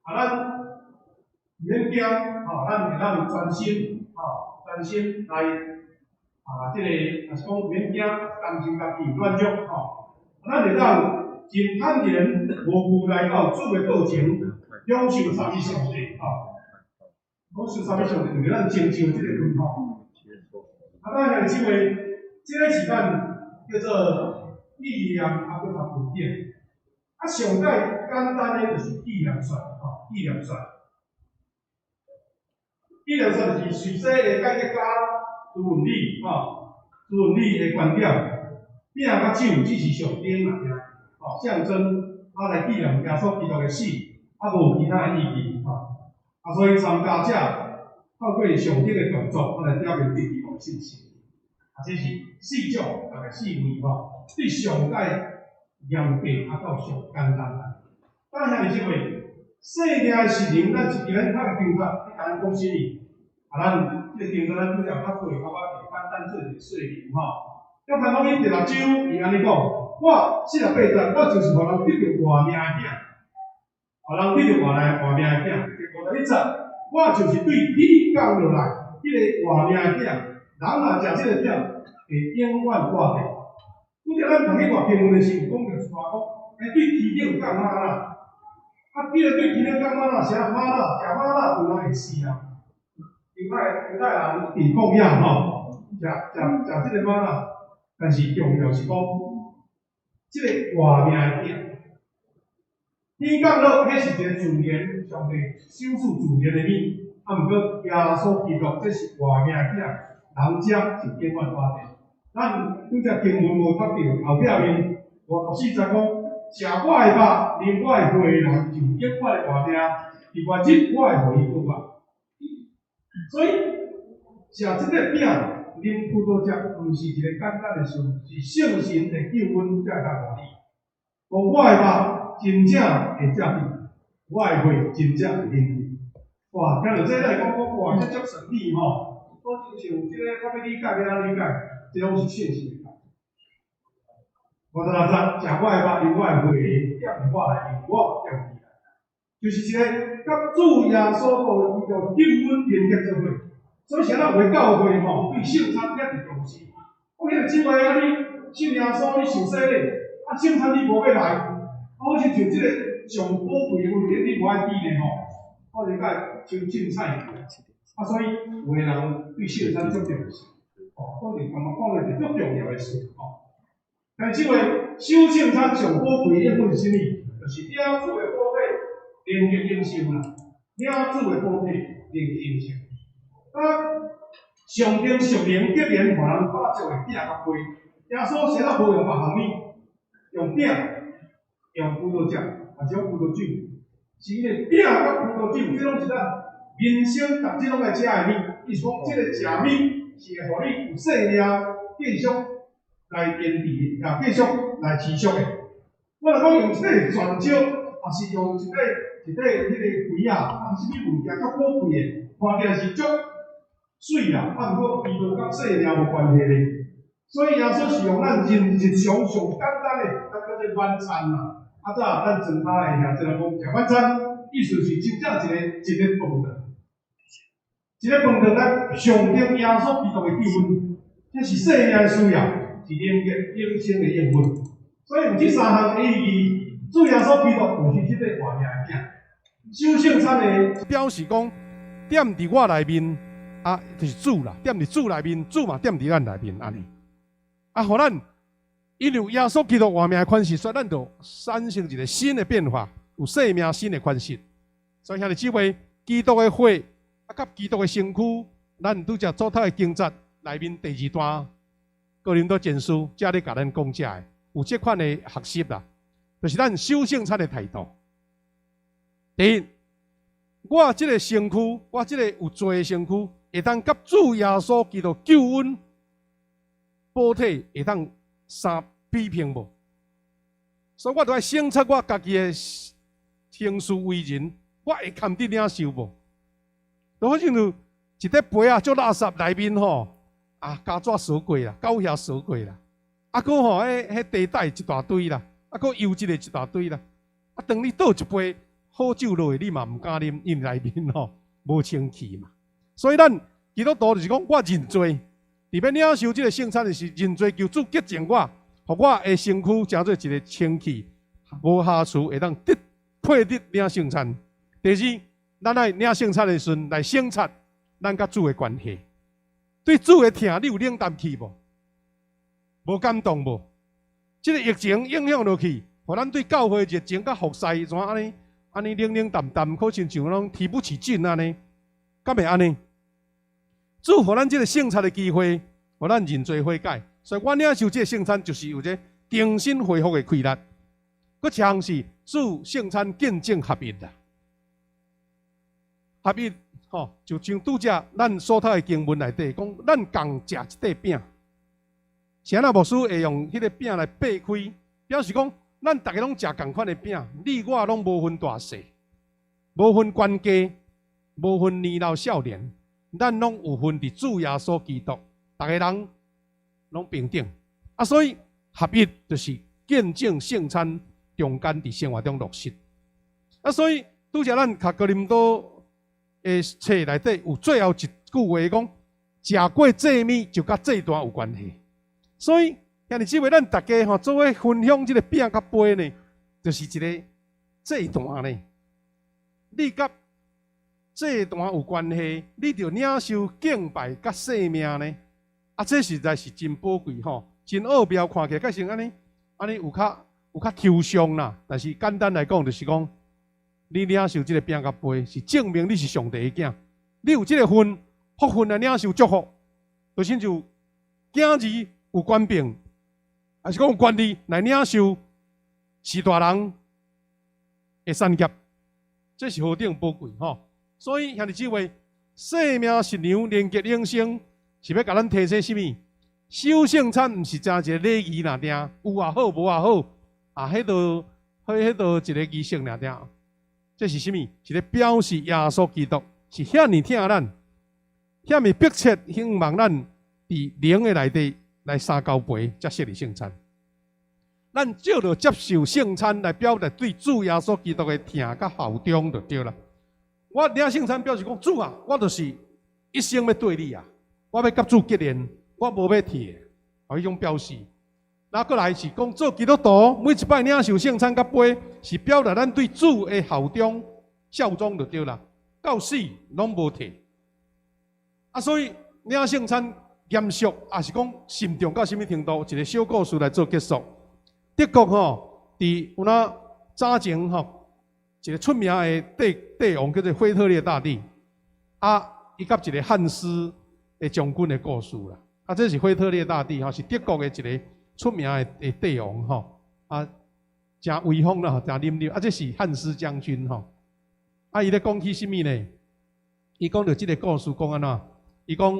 咱免惊咱会当专心来即个是讲免惊，担心家己软弱咱会当真坦然无惧来到主的道前，享受三位上帝享受三位上帝，就是咱亲像即个文化。咱下个即个是咱叫做意念搁较稳定。上简单的就是意念算意念算。意念算就是随西的解决家朱文理的观点，饼甲酒只是象征啦，象征来纪念耶稣基督的死，无其他的意义所以参加者透过上帝的动作，来表明对基督的信心。这是四种大概4类对上界严格到上简单啦。当然是因为细命的事情，咱一边较会经察，你甲咱讲什么？咱这个经察咱主要较过，我简单做一个说明要潘老伊第六章，伊安尼讲，我48节，我就是互人得着活命的囝，互人得着活命的囝。第51节，我就是对天降落来，迄个活命的囝，人若食这个饼，会永远活着。拄则咱读迄段经文的时候，讲着是话讲，对天顶降吗啦？既然对天顶降吗啦，食吗啦，食吗啦，有人会死啊？犹太人伫旷野食这个吗啦？但是重要是讲，这个活命的囝，天降落，迄是一个自然上帝手术自然的物，毋过耶稣基督这是活命的囝，人将是永远活着。咱拄则经文无读到后壁面50节讲，食我的肉，啉我的血的人，就永远的活命。伫原日我会互伊复活。所以食这个饼。啉葡萄汁，毋是一个简单的事，是圣神的救恩才会当互你。讲我的肉真正会食去，我的血真正会啉去。哇，听到这来讲，哇，这足神秘好像这个较要理解，要安理解，这拢是现实的。56节，食我的肉，啉我的血，踮我内面，我踮你内，就是一个甲主耶稣基督救恩连结做伙。所以现在为教会对圣餐也是重视。我迄个姊妹你信耶稣，你受洗礼，圣餐你无要来，好像就这个上宝贵的问题，你无爱记呢我就甲像凊彩所以有的人对圣餐足重视，我就感觉讲的是足重要的事但是这位守圣餐上宝贵的一份是啥物？就是领主的宝血连结应受啦，领主的宝血连结应受。上天属灵必然互人把足的饼甲杯，耶稣先无用别项物，用饼，用葡萄汁，或者用葡萄酒，是因为饼甲葡萄酒，这拢是咱人生逐日拢来食的物。意思讲，这个食物是会互你有生命继续来延续，也继续来持续的。我若讲用一个泉酒，也是用一个迄个杯啊，什物物件较宝贵的，看起来是足水啦，毋过伊都甲生命无关系咧。所以耶稣是用咱日常上简单的，咱叫做晚餐啦。早咱全家的兄弟来讲食晚餐，意思是真正一个饭堂，一个饭堂来象征耶稣基督的救恩，这是生命的需要，是连结永生的应允。所以有这三项的意义，主耶稣基督就是这个活命的囝。守圣餐的表示讲，踮伫我内面。就是主啦，踮伫主内面，主嘛踮伫咱内面安尼。互咱因为耶稣基督活命的款式，所以咱就产生一个新的变化，有生命新的款式。所以兄弟姊妹，基督的血甲基督的身躯，咱拄则做头的经节内面第2段，哥林多前书才咧甲咱讲遮的，有这款的学习啦，就是咱守圣餐的态度。第一，我这个身躯，我这个有罪的身躯。会当甲主耶稣基督救恩宝体会当相比拼无？所以我著爱省察我家己的行事为人，我会堪得领受无？就好像就一块杯啊，做垃圾内面胶纸扫过啦，狗血扫过啦，搁迄地带一大堆啦，搁油一大堆啦，当你倒一杯好酒落去，你嘛毋敢啉，因为内面无清气嘛。所以咱基督徒就是讲，我认罪，伫要领受这个圣餐的是认罪，求主洁净我，互我的身躯成做一个清气，无瑕疵，会当配得领圣餐。第二，咱爱领圣餐的时阵来省察咱甲主的关系，对主的疼，你有冷淡去无？无感动无？这个疫情影响落去，互咱对教会热情甲服侍，怎安尼冷淡淡，好亲像拢提不起劲安尼，敢会安尼？主互咱这个圣餐的机会，互咱认罪悔改，所以我领受这圣餐，就是有这重新恢复的气力。佫像是主圣餐见证合一啦，合一吼，就像拄则咱所读的经文内底讲，咱共食一块饼，是安那牧师会用迄个饼来掰开，表示讲咱大家拢食共款的饼，你我拢无分大细，无分关家，无分年老少年，咱拢有份伫主耶稣基督，大家人拢平等啊，所以合一就是见证圣餐。中间伫生活中落实啊，所以拄则咱读哥林多的册内底有最后一句话讲：食过祭米就甲这段有关系。所以兄弟姊妹，咱大家做伙分享这个饼甲杯呢，就是一个这段呢。你甲这段有关系，你就领受敬拜甲生命呢。啊，这实在是真宝贵吼，真奥妙，看起来改成安尼有较抽象啦，但是简单来讲，就是讲，你领受这个饼甲杯，是证明你是上帝的囝。你有这个福分来领受祝福，就亲像囝儿有官兵，还是讲有权利来领受是大人的产业，这是何等宝贵吼！所以兄弟姊妹，生命食粮连结永生，是要甲咱提醒什么？守圣餐毋是真一个礼仪啦，定有也好，无也好。啊，迄道一个仪式尔定，这是什么？是咧表示耶稣基督是遐尼疼咱，遐尼迫切希望咱伫灵的内底来三交杯，才设立圣餐。咱照着接受圣餐来表达对主耶稣基督的疼甲效忠就对了。我领圣餐表示讲，主啊，我就是一生要对你啊，我要甲主结连，我无要退，迄种表示。那过来是讲做基督徒，每一摆领受圣餐甲杯，是表达咱对主的效忠、效忠就对啦，到死拢无退。啊，所以领圣餐严肃，也是讲慎重到什么程度？一个小故事来做结束。德国吼，伫有那早前吼，一个出名的帝王叫做腓特烈大帝，啊，伊甲一个汉斯的将军的故事啦。啊，这是腓特烈大帝吼，是德国的一个。出名的帝王吼，啊，真威风啦，真凛冽。啊，这是汉斯将军吼。啊，伊咧讲起什么呢？伊讲到这个故事讲安怎？伊讲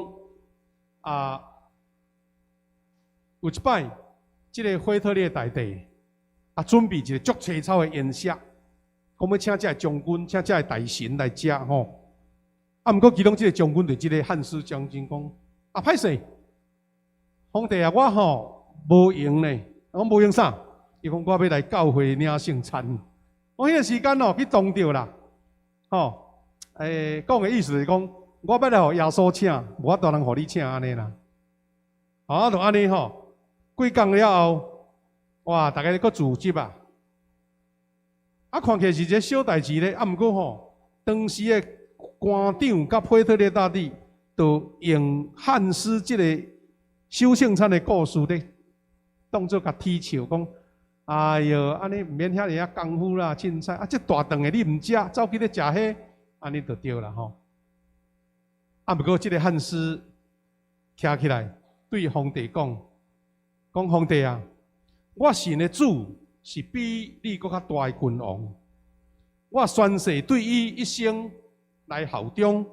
啊，有一摆，这个腓特烈大帝啊，准备一个足粗糙的宴席，讲要请这个将军，请这个大臣来食吼。啊，毋过其中这个将军对这个汉斯将军讲：啊，歹势，皇帝啊，我吼。无用呢，我无用啥？伊讲我要来教会领圣餐。我迄个时间去撞到啦，吼，讲的意思是讲，我要来互耶稣请，无法度通互你请安尼啦。啊，就安尼吼，几工了后，哇，大家搁自执啊。啊，看起来是一个小代志咧，啊，毋过吼，当时的官长甲腓特烈大帝，就用汉斯这个守圣餐的故事咧。当作甲踢笑讲，哎哟，安尼毋免遐尔功夫啦，凊彩啊，这大顿的你毋食，走去咧食迄，安尼就对啦吼。啊，不过这个汉斯徛起来对皇帝讲，讲皇帝啊，我信的主是比你搁较大的君王，我宣誓对伊一生来效忠，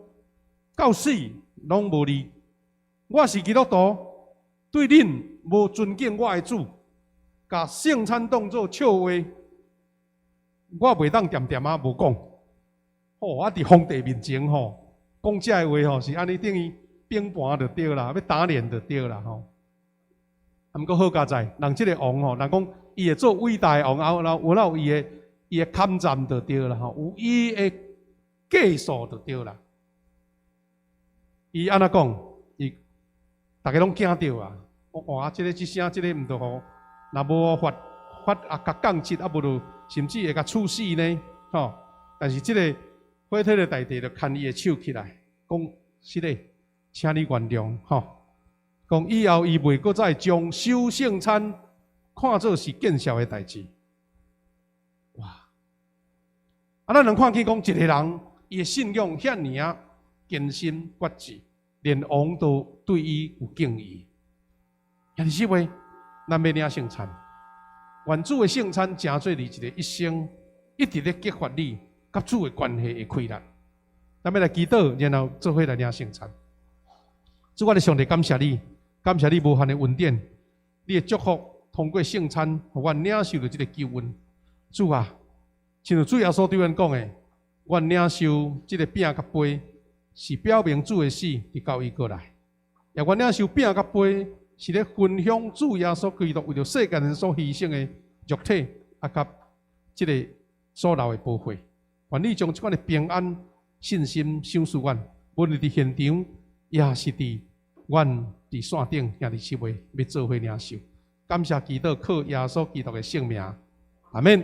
到死拢无离。我是基督徒，对恁。无尊敬我的主，甲圣餐当作笑话，我袂当点点啊无讲。吼，啊伫皇帝面前吼，讲这个话吼是安尼等于乒乓就对啦，要打脸就对啦吼。啊，毋过好佳在，人即个王吼，人讲伊会做伟大的王，有伊的堪赞就对啦吼，有伊的技术就对啦。伊安怎讲？伊大家拢惊到啊！哇！这声，这个毋着好，若无发啊，甲降级啊，无就甚至会甲处死呢，吼！但是这个腓特烈大帝就牵伊的手起来，讲：是嘞，请你原谅，吼！讲以后伊袂搁再将守圣餐看作是见笑的代志。哇！啊，咱能看见讲一个人伊的信仰遐尔啊坚心决志，连王都对伊有敬意。兄弟姊妹，咱要领圣餐，愿主的圣餐成做你一个一生一直咧激发你甲主的关系的开展。咱要来祈祷，然后做伙来领圣餐。主，我哋上帝感谢你，感谢你无限的恩典，你的祝福通过圣餐，互阮领受到这个救恩。主啊，像主耶稣对阮讲的，阮领受这个饼甲杯，是表明主的死伫到伊过来；也阮领受饼甲杯，是咧分享主耶稣基督为着世间人所牺牲的肉体，甲这个所流的宝血。愿你将这款的平安、信心赏赐阮，无论伫现场，也是伫阮伫线顶兄弟姊妹要做伙领受。感谢祈祷，靠耶稣基督的圣名，阿免。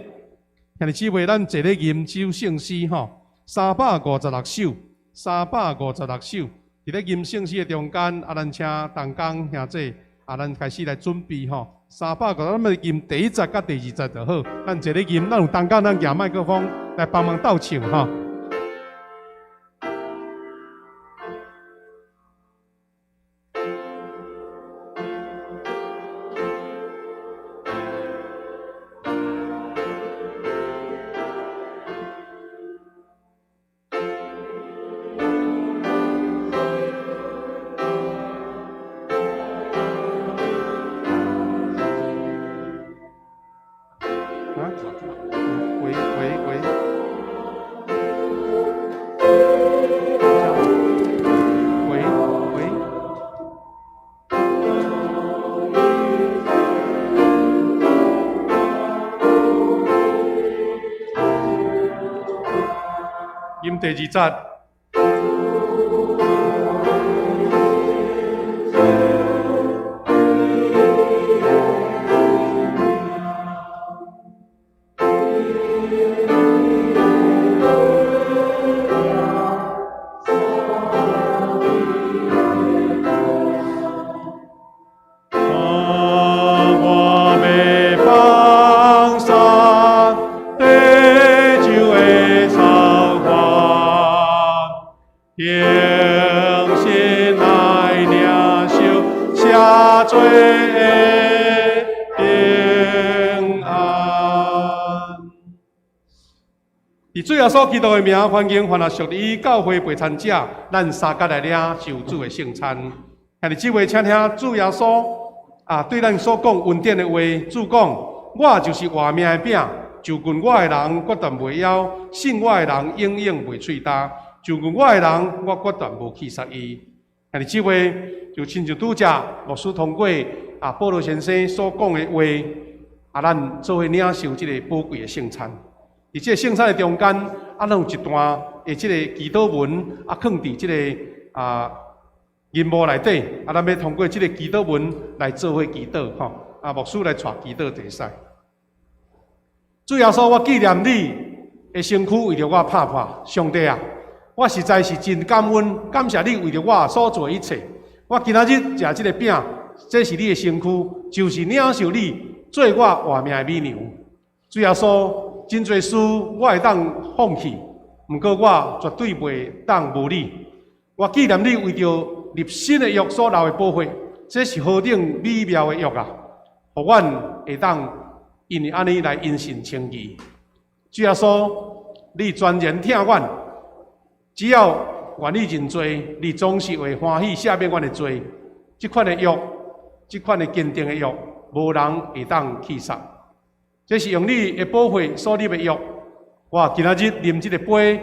兄弟姊妹，咱坐咧吟酒圣诗吼，356首，356首。伫咧吟圣诗的中间，咱请同工兄弟，咱开始来准备吼，300个，咱要吟第1节甲第2节就好。咱坐咧吟，咱有同工，咱举麦克风来帮忙斗唱吼。吟第2节。以主耶稣基督的名，欢迎凡属于教会陪餐者，咱三甲来领受主的圣餐。兄弟姊妹，请听主耶稣对咱所讲恩典的话。主讲：我就是活命的饼，就近我的人，决断袂枵；信我的人，永远袂喙焦。就近我的人，我决断无去杀伊。兄弟姊妹，就亲像拄则牧师通过保罗先生所讲的话，咱做伙领受这个宝贵的圣餐。伫这个圣餐的中间，咱有一段的这个祈祷文，放伫这个银幕内底，咱要通过这个祈祷文来做伙祈祷吼。牧师来带祈祷就使。主耶稣，我纪念你的身躯为着我拍破，上帝啊，我实在是真感恩，感谢你为着我所做的一切。我今仔日食这个饼，这是你的身躯，就是领受你做我活命的美牛。主耶稣。真侪事我会当放弃，毋过我绝对袂当无你。我纪念你为着立新的约所流的宝血，这是何等美妙的约啊！互阮会当因为安尼来因信称义。主耶稣，你全然听阮，只要愿意认罪，你总是会欢喜赦免阮的罪。这款的约，这款的坚定的约，无人会当去杀。这是用你的宝血所立的约。我今仔日啉这个杯，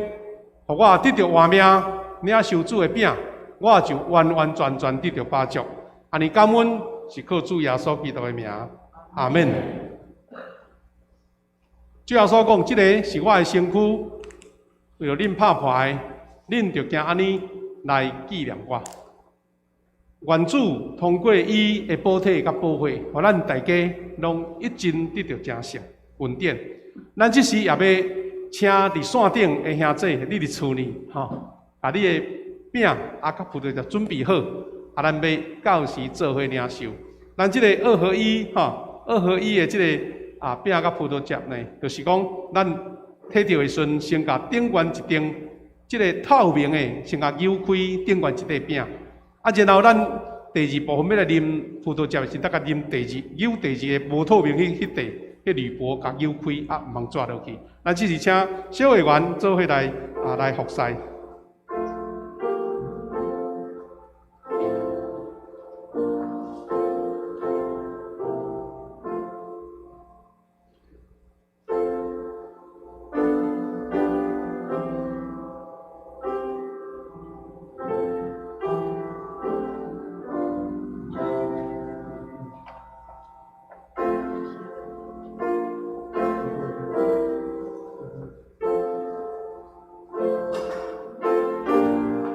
互我得到活命，领受主的饼，我就完完全全得到把祝。安尼感恩是靠主耶稣基督的名，阿免。主耶稣讲，这个是我的身躯，为了恁拍破的，恁就惊安尼来纪念我。愿主通过伊的宝体甲宝血，互咱大家拢一真得到真实恩典。咱这时也要请伫线顶的兄弟，你伫厝里把你的饼甲葡萄就准备好，咱要到时做伙领受。咱这个2合1，2合1的这个饼甲葡萄汁呢，就是讲咱摕到的时阵，先甲顶悬一顶，这个透明的先甲扭开顶悬一块饼。然后咱第二部分要来啉葡萄汁的时，大家啉舀第二个无透明迄块铝箔，甲舀开，啊，毋通抓落去。咱只是请小会员做伙来服侍。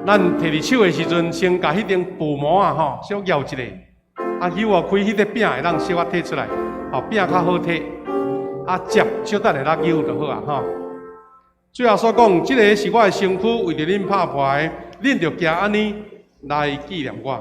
咱摕伫手的时阵，先甲迄张布膜啊吼，小摇一下，啊舀啊开迄个饼会当小可摕出来，吼饼较好摕，啊汁小等下来舀就好啊吼。最后所讲，即个是我的身躯，为着恁拍牌，恁着行安尼来纪念我。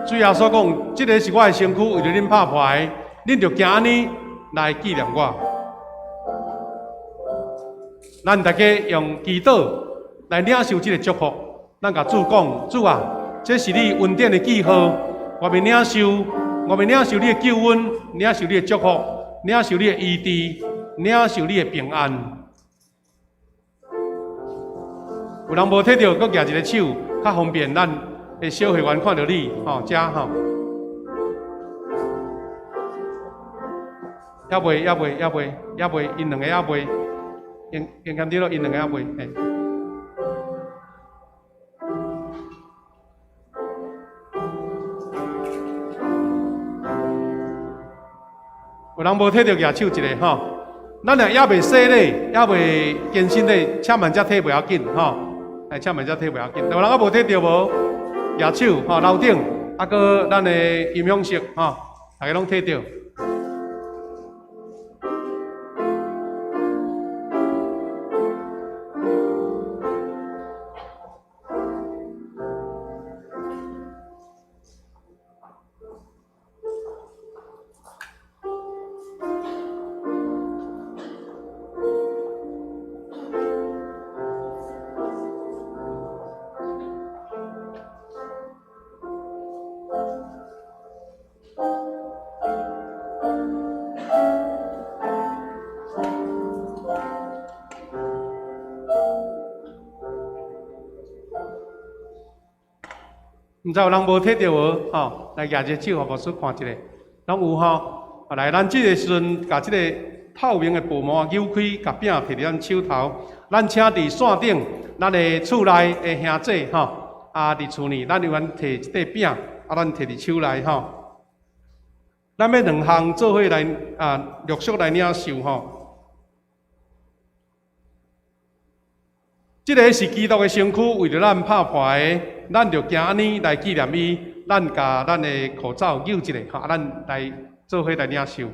最后所讲，即个是我的身躯，为着恁拍牌，恁着行安尼来纪念我。咱大家用祈祷来领受即个祝福。咱甲主讲，主啊，这是你恩典的记号，我们领受你的救恩，领受你的祝福，领受你的医治，领受你的平安。有人无摕到，搁举一个手，较方便咱。诶，小会员看到你，吼，遮吼，也袂，因两个也袂，应该对咯，因两个也袂，嘿。有人无摕到举手一个吼，咱也袂洗咧，也袂健身咧，请问遮摕袂要紧吼，哎，请问遮摕袂要紧，有人啊无摕到无？举手吼，楼顶，啊个咱的音响室吼，大家拢摕到。毋知有人无摕到无？吼，来举一个手，互牧师看一下，拢有吼。来，咱即个时阵，甲即个透明的布膜舀开，甲饼摕伫咱手头。咱请伫线顶，咱的厝内的兄弟吼，啊，伫厝内，咱有缘摕一块饼，啊，咱摕伫手内吼。咱要两项做伙来陆续来领受吼。即个是基督的身躯，为着咱拍牌，咱着行安尼来纪念伊。咱甲咱的口罩舀一下，哈，咱来做伙来领受。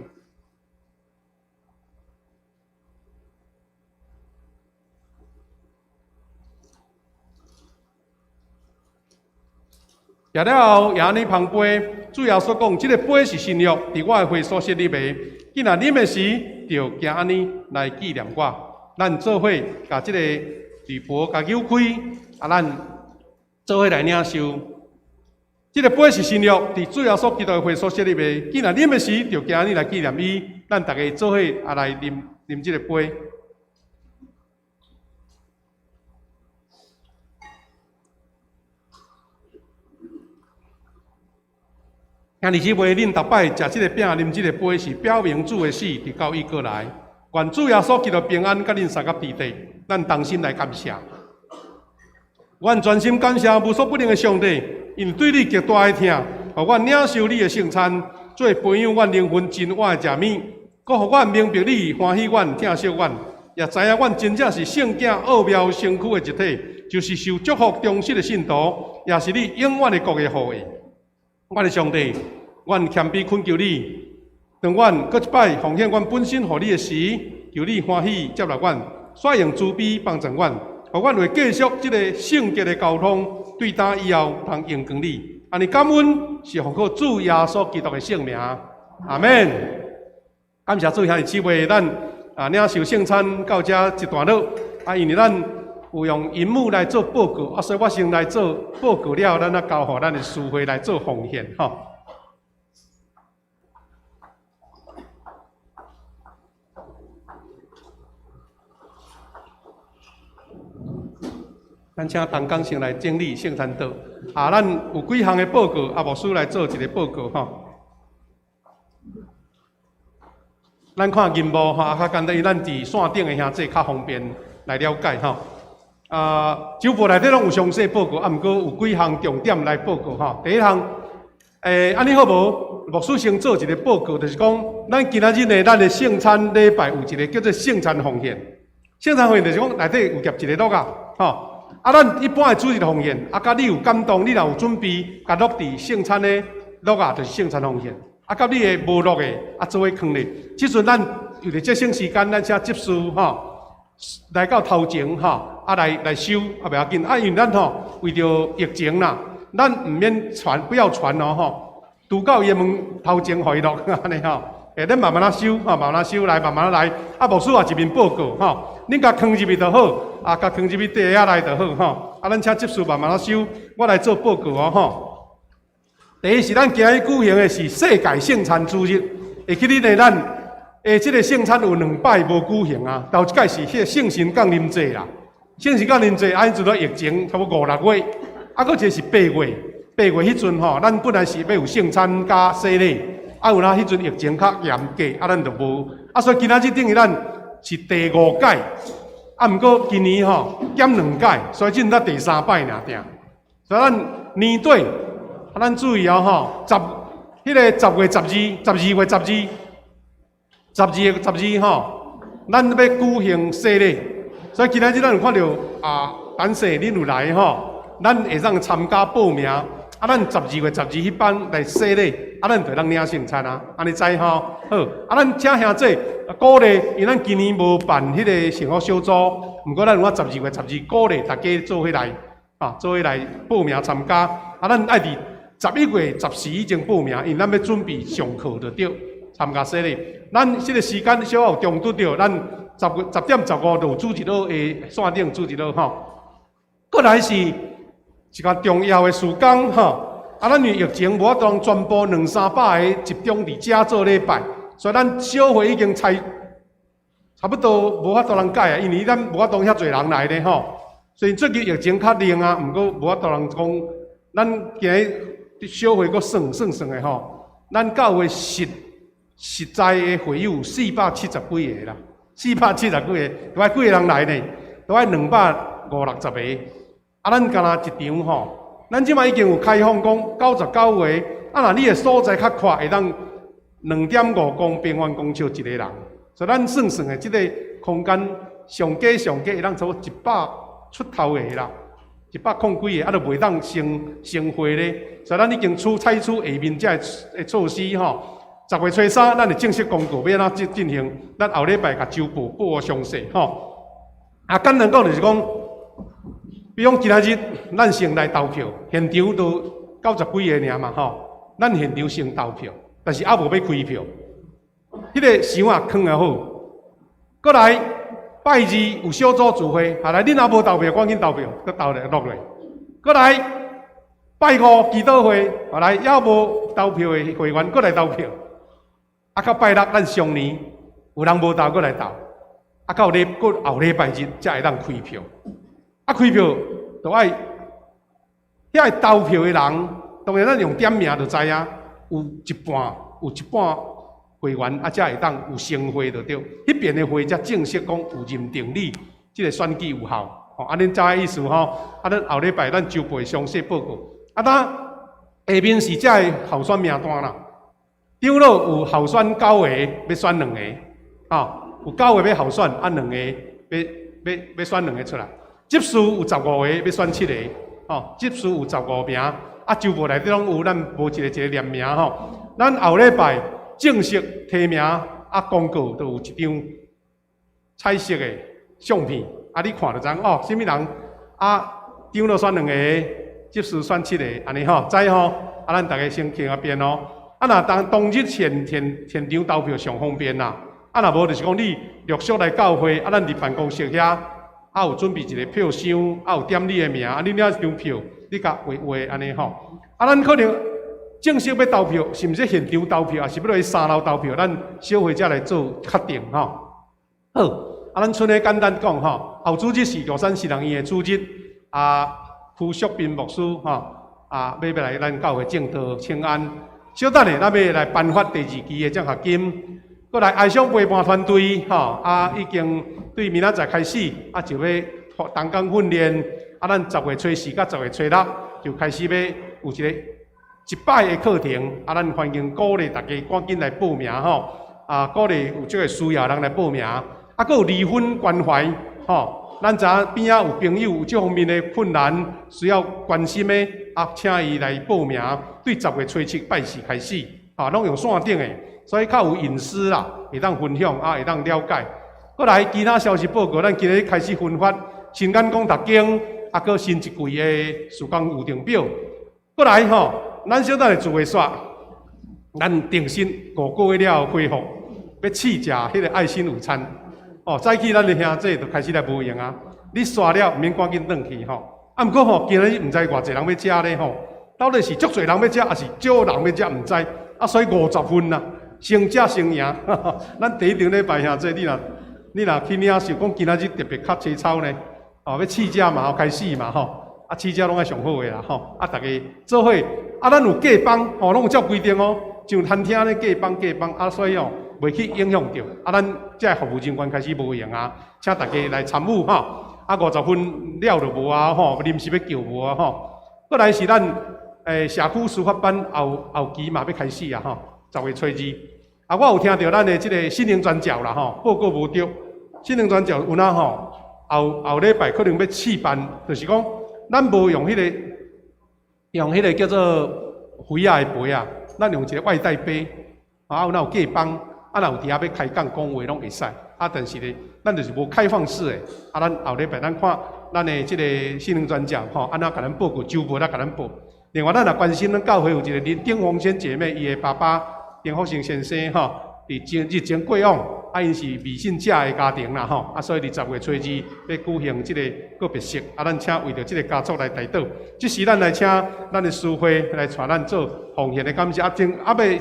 举了后，也安尼捧杯。主要所讲，即个杯是新约，伫我的会所设立的。既然啉的时，着行安尼来纪念我。咱做伙甲即个铝箔甲舀开，啊，咱做伙来领受。即个杯是新约，伫主要所基督的会所设立的。既然啉的时，着行安尼来纪念伊。咱大家做伙也来啉即个杯。今日姊妹，恁逐摆食即个饼、啉即个杯，是表明主的死伫到伊过来。愿主耶稣基督平安，甲恁三甲伫地。咱同心来感谢。阮全心感谢无所不能的上帝，因对你极大的疼，互阮领受你的圣餐，做培养阮灵魂真活的食物，搁互阮明白你欢喜阮、疼惜阮，也知影阮真正是圣经奥妙身躯的一体，就是受祝福忠实的信徒，也是你永远的国的后裔。我的上帝，阮谦卑恳求你，当阮搁一摆奉献阮本身互你的时，求你欢喜接纳阮，率用慈悲帮助阮，互阮会继续即个圣洁的交通，对打以后通荣光你。安尼感恩是奉靠主耶稣基督的圣名，阿门。感谢主，兄弟姊妹，咱领受圣餐到这一段落，因为咱有用银幕来做报告，所以我先来做报告了，咱啊交互咱的师会来做奉献，吼。咱请唐刚先来整理圣餐道，咱有几项的报告，牧师来做一个报告，吼。咱看银幕较简单，咱伫线顶的兄弟较方便来了解吼。周报内底拢有详细报告，毋过有几项重点来报告吼。第一项，安尼好无？牧师先做一个报告，就是讲，咱今仔日呢，咱的圣餐礼拜有一个叫做圣餐奉献。圣餐奉献就是讲内底有夹一个录啊，吼。咱一般的主日奉献，甲你有感动，你若有准备，甲录伫圣餐的录啊，就是圣餐奉献。甲你的无录的，做伙放咧。即阵咱有咧节省时间，咱请执事来到头前来收，袂要紧。因为咱为着疫情啦，咱毋免传，不要传哦拄到伊门头前互伊录安尼咱慢慢收慢慢收来，慢慢来。牧师也一面报告恁甲放入去就好，甲放入去地下来就好咱请执事慢慢收，我来做报告第一是咱今日举行的是世界圣餐主日，会记哩呢，咱即个圣餐有2摆无举行啊。头一届是迄个圣神降临节啦，圣神降临节因做到疫情差不多5、6月，搁一个是8月迄阵咱本来是要有圣餐加洗礼，有那迄阵疫情较严格，咱就无所以今仔日等于咱是第5届，毋过今年减2届，所以只才第3摆尔定，所以咱年底。咱注意迄个10月12、12月12、12月12咱要举行洗礼，所以今仔日咱有看到等势恁有来咱会当参加报名，咱12月12迄班来洗礼，咱就当领圣餐安尼知好，咱请兄弟鼓励，因为咱今年无办迄个圣福小组，毋过咱有12月12鼓励大家做伙来做伙来报名参加，咱爱伫11月10时以前报名，因咱要准备上课就对，参加洗礼。咱即个时间小有中拄着，咱10点15就有主持人的线顶主持人过来是一个重要的事工咱因为疫情无法度全部200-300个集中伫遮做礼拜，所以咱小会已经差不多无法度人改因为咱无法度遐侪人来咧所以最近疫情较冷毋过无法度人讲，咱今日。小会阁算的咱教会实在的会友470几个啦，470几个，都爱几个人来呢？都爱250-260个。咱干那一场咱即摆已经有开放讲99个，若你的所在较宽，会当2.5公平方公尺一个人，所以咱算的即个空间上加会当差不多100出头个啦。100几个，就袂当成会咧。所以咱已经采取下面这个措施10月初3，咱会正式公告要安怎进行。咱后礼拜甲周报报详细简单讲就是讲，比如今仔日咱先来投票，现场都90几个尔嘛咱现场先投票，但是无要开票。迄个箱啊放也好，过来。拜二有小组聚会，来恁也无投票，赶紧投票，搁投落落来。搁来拜5祈祷会，来还无投票的会员，搁来投票。到拜6咱上年有人无投，搁来投。到后礼拜日才会当开票。开票就爱遐投票的人，当然咱用点名就知影，有一半。会员才会当有升会就对，迄边的会才正式讲有认定你即个选举有效。安尼才个意思咱后礼拜咱周报详细报告。下面是这个候选名单啦。张老有候选9个，要选2个，有9个要候选，2个要选2个出来。执事有15个，要选7个，执事有15名。周报内底拢有咱无一个念名咱后礼拜。正式提名公告都有一张彩色的相片，你看就知哦，什么人张落选2个，执事选7个，安尼吼，知吼？咱大家先听一遍哦。若当日现场投票上方便啦。若无就是讲你陆续来教会，咱伫办公室遐，有准备一个票箱，有点你的名，你领一张票，你甲画安尼吼。咱可能正式要投票，是毋是现场投票，还是要落去3楼投票？咱小会才来做确定吼。好，咱剩下简单讲吼，后主日是玉山西人院的主日，傅淑斌牧师吼，要来咱教会正道请安。小等下，咱要来颁发第2期的奖学金。过来爱上陪伴团队吼，已经对明仔载开始，就要同工训练。咱10月初4到10月初6就开始要有一摆的课程。咱欢迎鼓励大家赶紧来报名吼。鼓励有这个需要的人来报名。佫有离婚关怀吼，咱知影边仔有朋友有这方面的困难，需要关心的，请伊来报名。对10月初7拜4开始，拢用线顶的。所以较有隐私啦，会当分享会当了解。过来其他消息报告，咱今日开始分发新眼光读经，佫新一季的曙光预定表。过来吼，咱小等下自会说，咱定薪5个月了恢复，要试食迄个爱心午餐。早起咱的兄弟就开始来无用啊，你刷了毋免赶紧转去吼。毋过吼，今日毋知偌济人要食咧吼，到底是足侪人要食，还是少人要食，毋知。所以50分啦。先食先赢，咱第一场礼拜兄弟，你若去领受讲今仔日特别较粗糙呢，要试食嘛，开始嘛吼，试食拢爱上好个啦吼，大家做伙，咱有假帮，拢有照规定哦，像餐厅咧假帮，所以袂去影响到，咱这服务人员开始无用啊，请大家来参与吼，50分了就无啊吼，临时要叫无啊吼，过来是咱社区司法班后期嘛要开始啊吼。10月初2，我有听到咱的这个心灵专教啦吼，报告无对，心灵专教有哪吼，后礼拜可能要试办，就是讲咱无用迄个叫做肥仔的杯啊，咱用一个外带杯，有哪有假帮，若有伫遐要开讲讲话拢会使，但是咧，咱就是无开放式的，咱后礼拜咱看咱的这个心灵专教吼，安怎甲咱报告，周末甲咱报。另外，咱也关心咱教会有一个丁凤仙姐妹，伊的爸爸。丁福成先生吼，日前过往，因是微信者的家庭啦吼，所以10月初2要举行这个告别式，咱请为着这个家族来代祷。即时咱来请咱的师会来带咱做奉献的感谢。要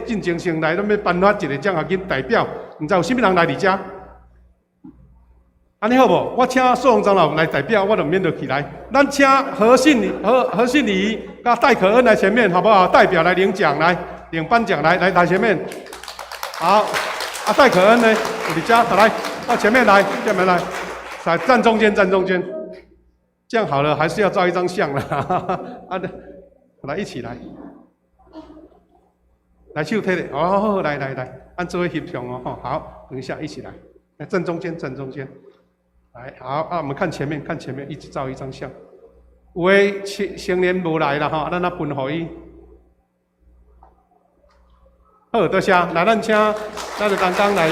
进前先来，咱要颁发一个奖学金代表，毋知有啥物人来伫遮？安尼好无？我请苏荣长老来代表，我就免得起来。咱请何信礼甲戴可恩来前面，好不好？代表来领奖来。领颁奖来台前面，好，戴可恩呢？有你家，来到前面来，站中间，这样好了，还是要照一张相了，来一起来，来手推的，哦，来，按座位协调哦，好，等一下一起来，来正中间，来，好我们看前面，一起照一张相，有的成年无来了哈，咱分互伊。好，多谢。来，咱请咱的刚刚来，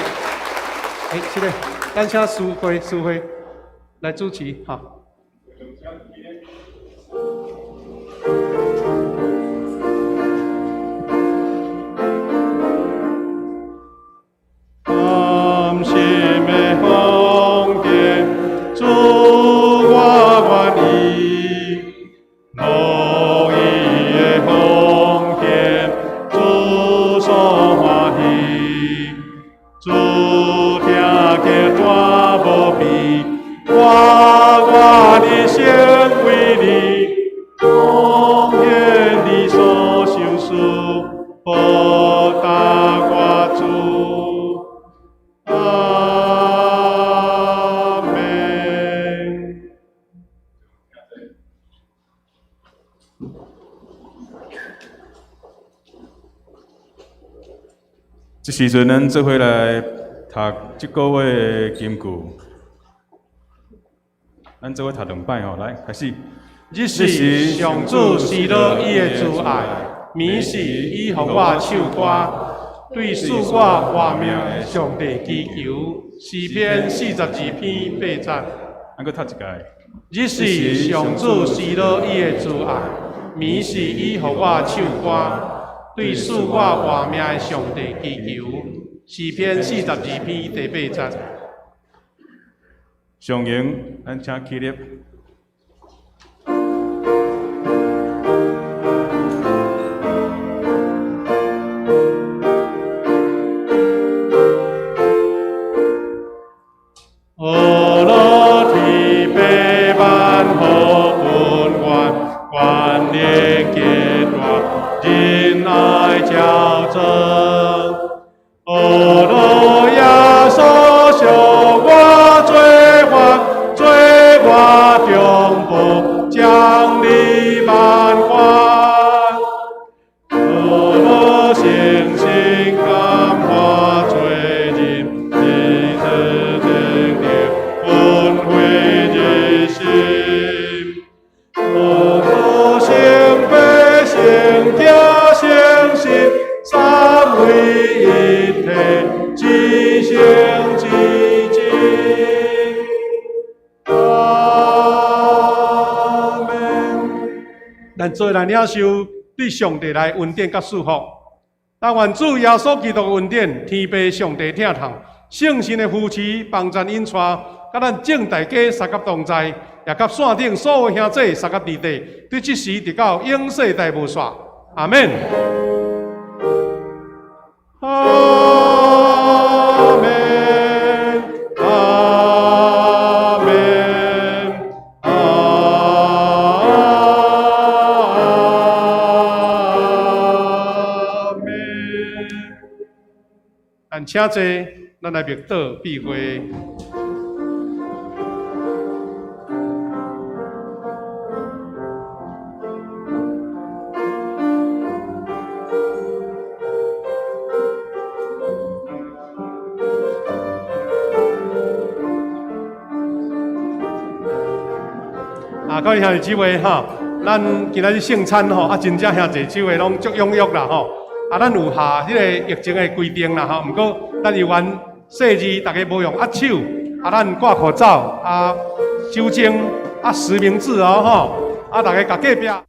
是的，咱请苏辉来主持哈。甘心的奉献，主我愿意，无意的奉献，主所欢喜，主听见大无比，我的心为你，奉献你所受事，报答我主。阿门。这时阵，咱做伙来读这个月的金句。咱做伙读2摆吼，来开始。日是上主喜乐伊的主爱，眠是伊互我唱歌。对属我活命的上帝祈求。诗篇42篇8节。咱搁读一届。日是上主施落伊的慈爱，暝是伊予我唱歌，对属我活命的上帝祈求。诗篇42篇第8节。上营，咱请起立。咱做来领受对上帝来恩典甲祝福。但愿主耶稣基督的恩典、天父上帝疼痛、圣神的扶持、帮助引带，甲咱正大家三甲同在，也甲线顶所有兄弟三甲弟弟，对即时直到永世代无煞。阿免。阿免。阿免。请坐，咱来默祷闭会。各位兄弟姊妹哈，咱今仔日圣餐吼，真正兄弟姊妹拢足踊跃啦吼。咱有下迄个疫情的规定啦吼，毋过咱有缘细字，大家无用握手，咱挂口罩，手巾，实名制哦吼，大家甲隔壁。